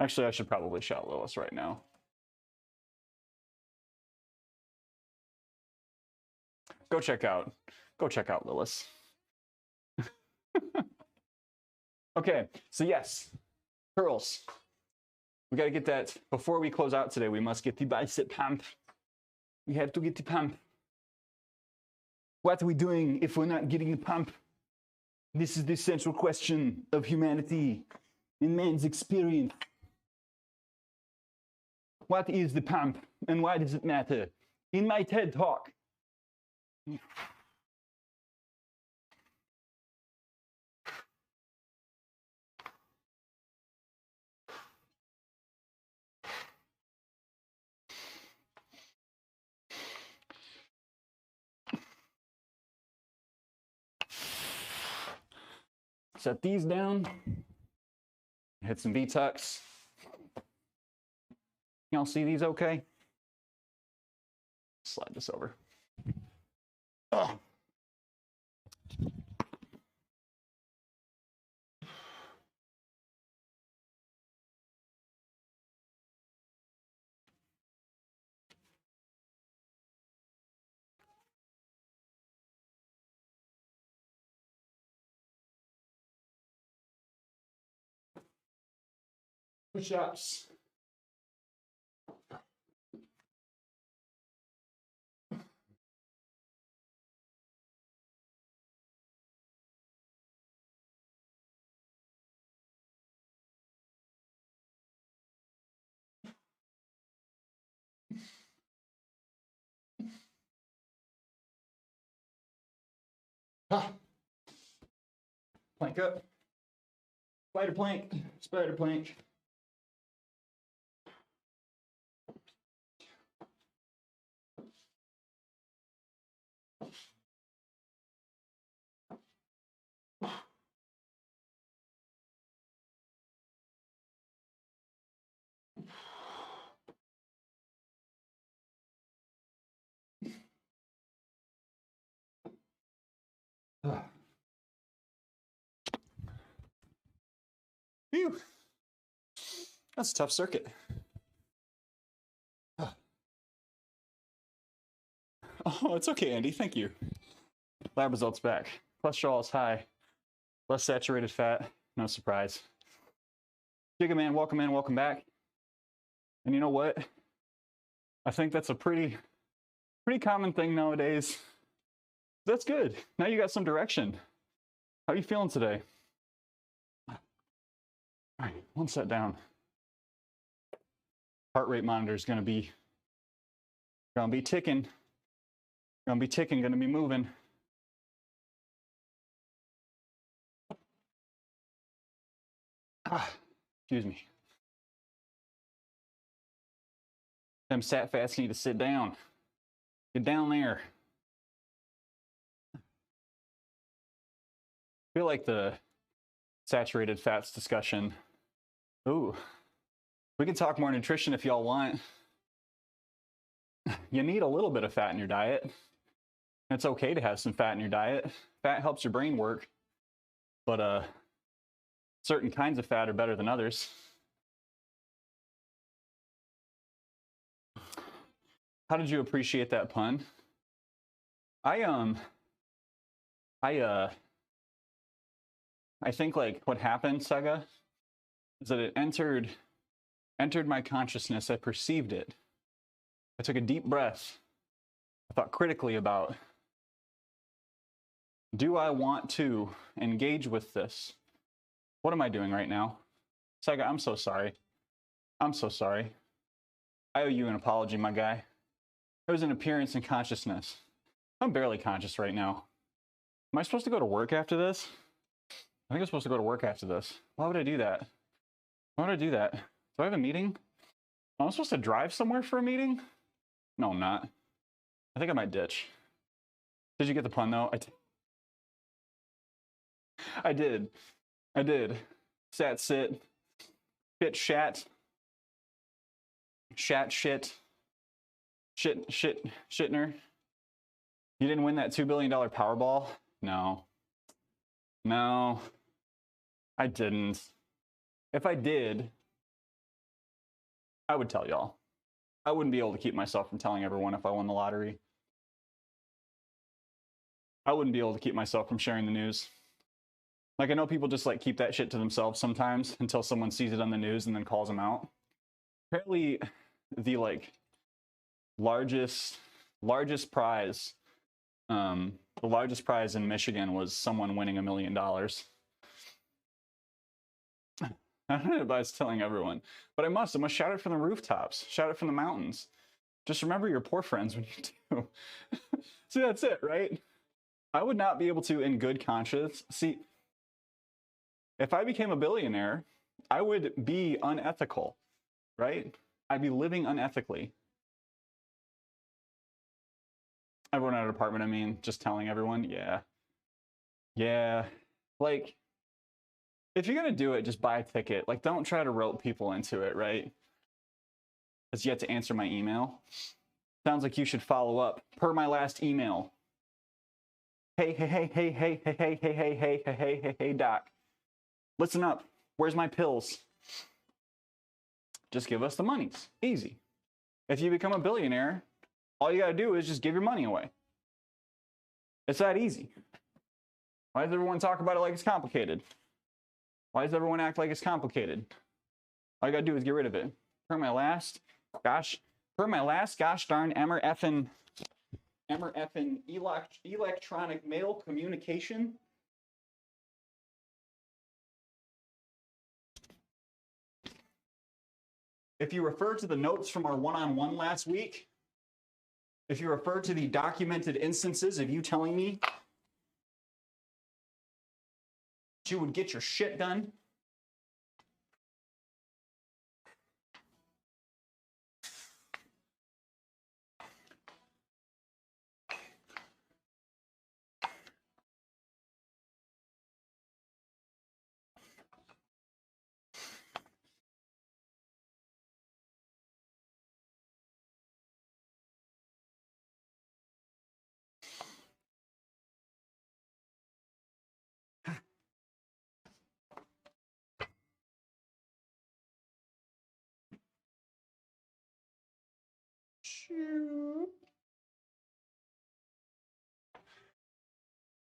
Actually, I should probably shout Lilith right now. Go check out Lilith. Okay, so yes, curls. We got to get that before we close out today. We must get the bicep pump. We have to get the pump. What are we doing if we're not getting the pump? This is the central question of humanity in man's experience. What is the pump and why does it matter? In my TED Talk. Set these down. Hit some V-tucks. Y'all see these okay? Slide this over. Oh. Push-ups. Plank up. Spider plank. Spider plank. Phew. That's a tough circuit. Oh, it's okay, Andy. Thank you. Lab results back. Cholesterol is high. Less saturated fat. No surprise. Giga Man, welcome in, welcome back. And you know what? I think that's a pretty common thing nowadays. That's good. Now you got some direction. How are you feeling today? All right, one set down. Heart rate monitor is gonna be ticking. Gonna be ticking, gonna be moving. Excuse me. Them sat fats need to sit down. Get down there. I feel like the saturated fats discussion. Ooh, we can talk more nutrition if y'all want. You need a little bit of fat in your diet. It's okay to have some fat in your diet. Fat helps your brain work, but certain kinds of fat are better than others. How did you appreciate that pun? I think like what happened, Sega, is that it entered my consciousness. I perceived it. I took a deep breath. I thought critically about, do I want to engage with this? What am I doing right now? Sega, I'm so sorry. I'm so sorry. I owe you an apology, my guy. It was an appearance in consciousness. I'm barely conscious right now. Am I supposed to go to work after this? I think I'm supposed to go to work after this. Why would I do that? Why would I do that? Do I have a meeting? Am I supposed to drive somewhere for a meeting? No, I'm not. I think I might ditch. Did you get the pun though? I did. I did. Sat, sit, shit, shat, shat, shit, shitner. You didn't win that $2 billion Powerball? No. No, I didn't. If I did, I would tell y'all. I wouldn't be able to keep myself from telling everyone if I won the lottery. I wouldn't be able to keep myself from sharing the news. Like, I know people just like keep that shit to themselves sometimes until someone sees it on the news and then calls them out. Apparently, the like largest prize, the largest prize in Michigan was someone winning $1 million. I don't know if I was telling everyone, but I must shout it from the rooftops, shout it from the mountains. Just remember your poor friends when you do. See, that's it, right? I would not be able to, in good conscience, see, if I became a billionaire, I would be unethical, right? I'd be living unethically. Everyone at an apartment, I mean, just telling everyone, yeah. Yeah. Like, if you're going to do it, just buy a ticket. Like, don't try to rope people into it, right? Has yet to answer my email. Sounds like you should follow up. Per my last email. Hey, doc. Listen up. Where's my pills? Just give us the monies. Easy. If you become a billionaire, all you got to do is just give your money away. It's that easy. Why does everyone talk about it like it's complicated? Why does everyone act like it's complicated? All you got to do is get rid of it. Per my last gosh darn Emmer effin electronic mail communication. If you refer to the notes from our one-on-one last week, if you refer to the documented instances of you telling me you would get your shit done,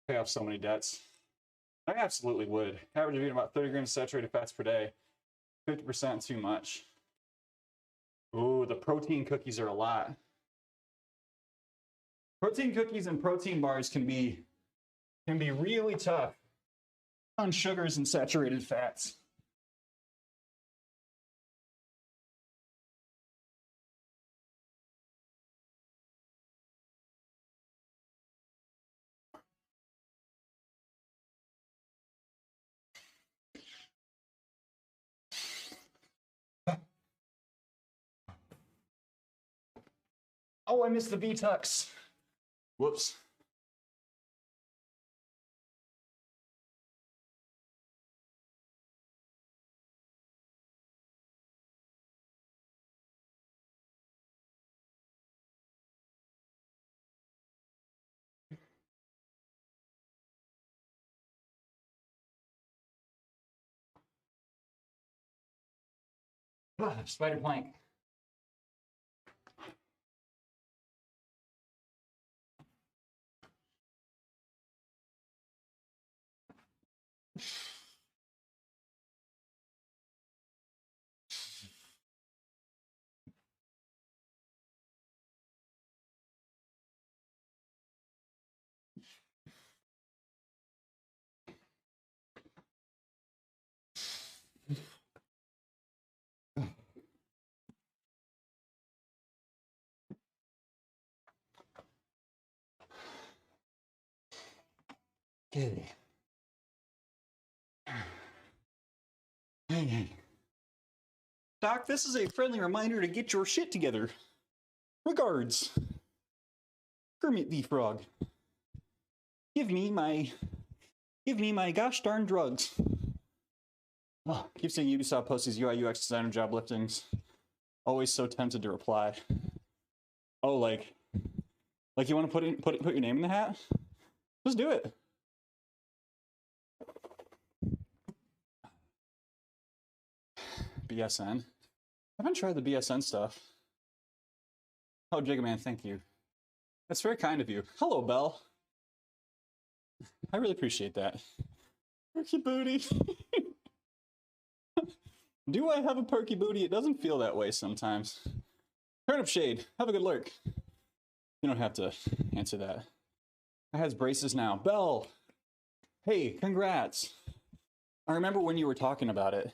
pay off so many debts. I absolutely would. Average of eating about 30 grams of saturated fats per day. 50% too much. Ooh, the protein cookies are a lot. Protein cookies and protein bars can be really tough on sugars and saturated fats. Oh, I missed the V-Tux. Whoops. Spider plank. Okay. Doc, this is a friendly reminder to get your shit together. Regards, Kermit the Frog. Give me my gosh darn drugs. Oh, keep saying Ubisoft posts these UI UX designer job listings. Always so tempted to reply. Oh, like you want to put your name in the hat? Just do it. BSN. I haven't tried the BSN stuff. Oh, Jigaman, thank you. That's very kind of you. Hello, Belle. I really appreciate that. Perky booty. Do I have a perky booty? It doesn't feel that way sometimes. Turnip Shade, have a good lurk. You don't have to answer that. I has braces now. Belle, hey, congrats. I remember when you were talking about it.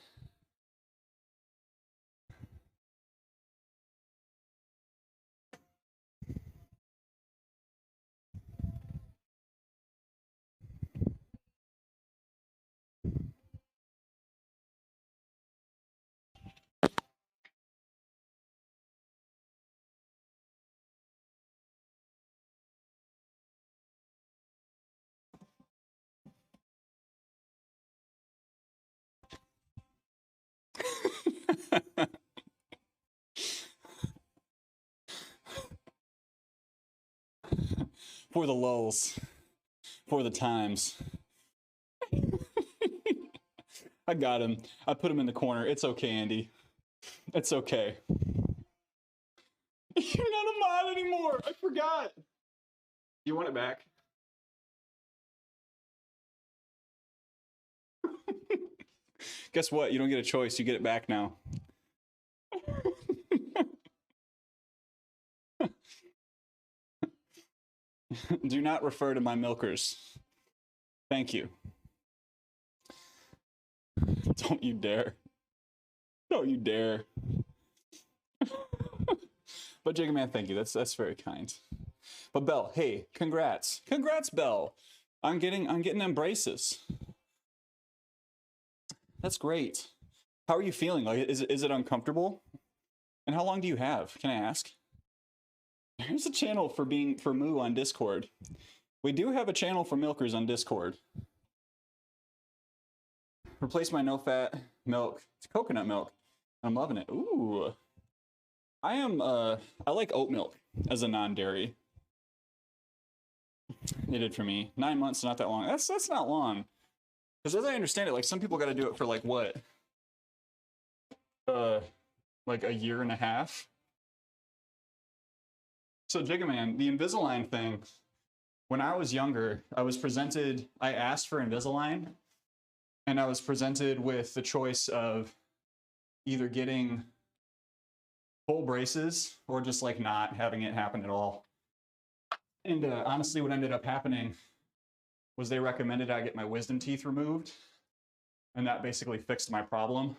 For the lulz. For the times. I got him. I put him in the corner. It's okay, Andy. It's okay. You're not a mod anymore. I forgot. You want it back? Guess what? You don't get a choice. You get it back now. Do not refer to my milkers. Thank you. Don't you dare. Don't you dare. But Jigaman, thank you. That's very kind. But Belle, hey, congrats. Congrats, Belle. I'm getting them braces. That's great. How are you feeling? Like, is it uncomfortable? And how long do you have? Can I ask? There's a channel for Moo on Discord. We do have a channel for milkers on Discord. Replace my no-fat milk. It's coconut milk. I'm loving it. Ooh. I like oat milk as a non-dairy. It did for me. 9 months, not that long. That's not long. Because as I understand it, like some people got to do it for like what? Like a year and a half. So Jigaman, the Invisalign thing, when I was younger, I asked for Invisalign, and I was presented with the choice of either getting full braces or just like not having it happen at all. And honestly, what ended up happening was they recommended I get my wisdom teeth removed, and that basically fixed my problem.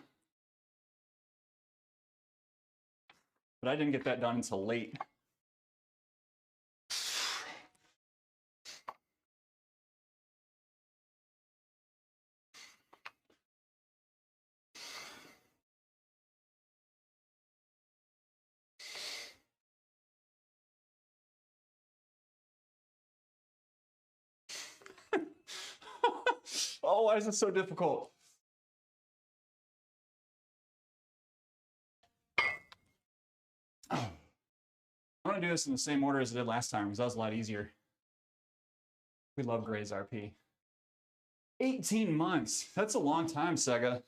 But I didn't get that done until late. Oh, why is it so difficult? I'm gonna do this in the same order as I did last time because that was a lot easier. We love Grey's RP. 18 months. That's a long time, Sega.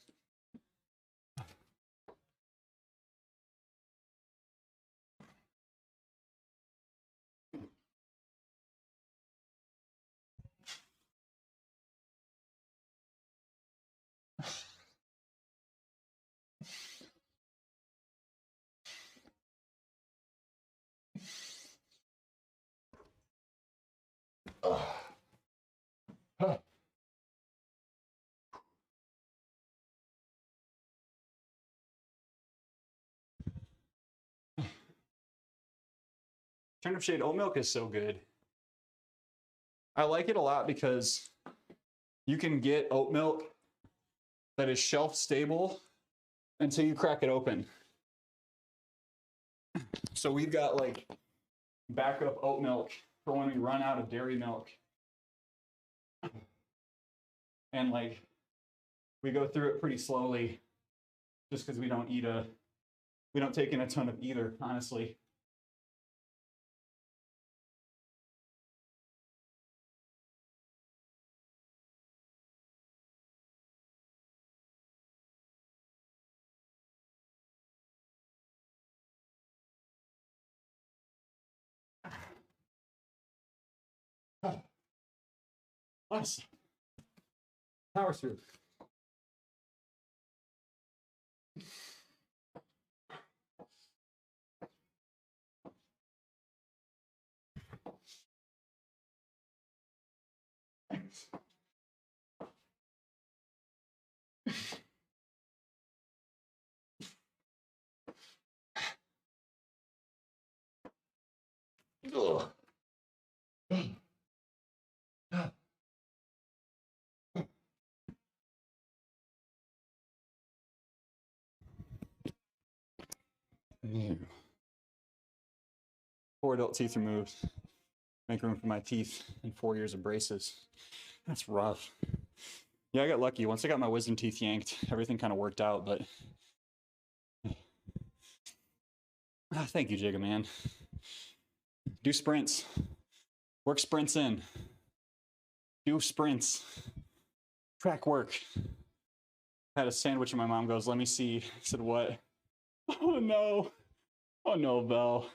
Turnip Shade oat milk is so good. I like it a lot because you can get oat milk that is shelf stable until you crack it open. So we've got like backup oat milk for when we run out of dairy milk. And like, we go through it pretty slowly just because we don't take in a ton of either, honestly. Nice. Power through. Ugh. Four adult teeth removed. Make room for my teeth and 4 years of braces. That's rough. Yeah, I got lucky. Once I got my wisdom teeth yanked, everything kind of worked out, but... thank you, Jigga, man. Do sprints. Work sprints in. Do sprints. Track work. Had a sandwich and my mom goes, let me see. I said, what? Oh no. Oh no, Belle.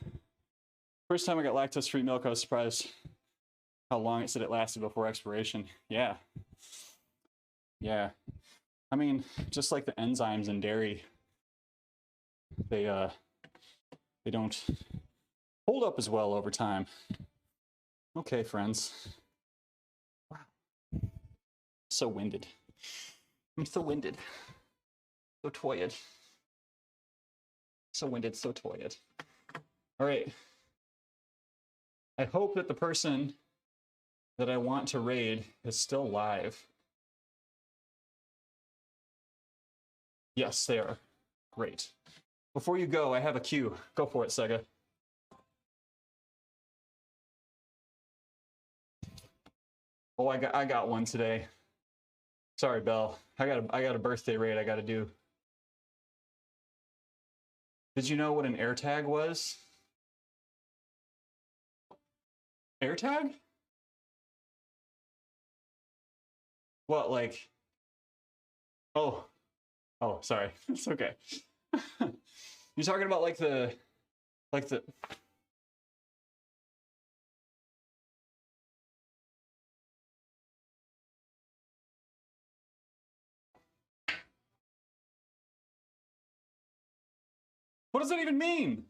First time I got lactose-free milk, I was surprised how long it said it lasted before expiration. Yeah. Yeah. I mean, just like the enzymes in dairy, they don't hold up as well over time. Okay, friends. Wow. So winded. I'm so winded. So tired. So winded, so tired. All right. I hope that the person that I want to raid is still live. Yes, they are. Great. Before you go, I have a cue. Go for it, Sega. Oh, I got one today. Sorry, Belle. I got a birthday raid I got to do. Did you know what an AirTag was? AirTag? What, like? Oh, sorry. It's okay. You're talking about like the. What does that even mean?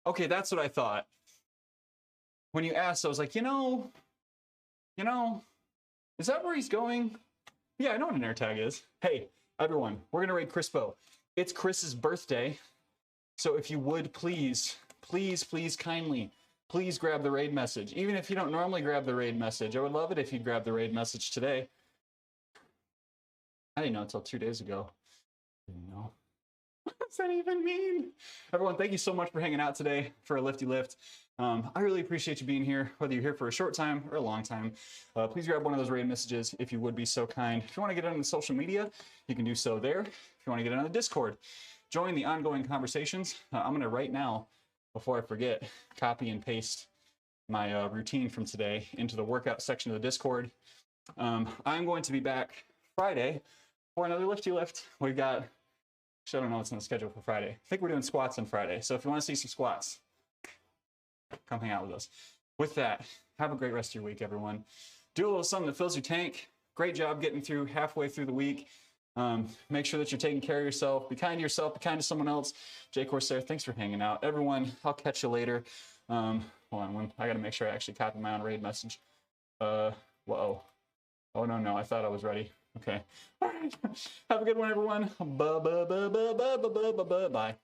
Okay, that's what I thought. When you asked, I was like, you know, is that where he's going? Yeah, I know what an AirTag is. Hey, everyone, we're gonna raid Crispo. It's Chris's birthday, so if you would please kindly, please grab the raid message. Even if you don't normally grab the raid message, I would love it if you'd grab the raid message today. I didn't know until 2 days ago. Didn't know. What does that even mean? Everyone, thank you so much for hanging out today for a lifty lift. I really appreciate you being here, whether you're here for a short time or a long time. Please grab one of those raid messages if you would be so kind. If you want to get on the social media, you can do so there. If you want to get on the Discord, join the ongoing conversations. I'm going to right now, before I forget, copy and paste my routine from today into the workout section of the Discord. I'm going to be back Friday for another lifty lift. We've got, actually, I don't know what's on the schedule for Friday. I think we're doing squats on Friday. So if you want to see some squats, come hang out with us. With that, have a great rest of your week, everyone. Do a little something that fills your tank. Great job getting through halfway through the week. Make sure that you're taking care of yourself. Be kind to yourself. Be kind to someone else. Jay Corsair, thanks for hanging out. Everyone, I'll catch you later. Hold on. I got to make sure I actually copy my own raid message. Whoa. Oh, no. I thought I was ready. Okay. All right. Have a good one, everyone. Bye.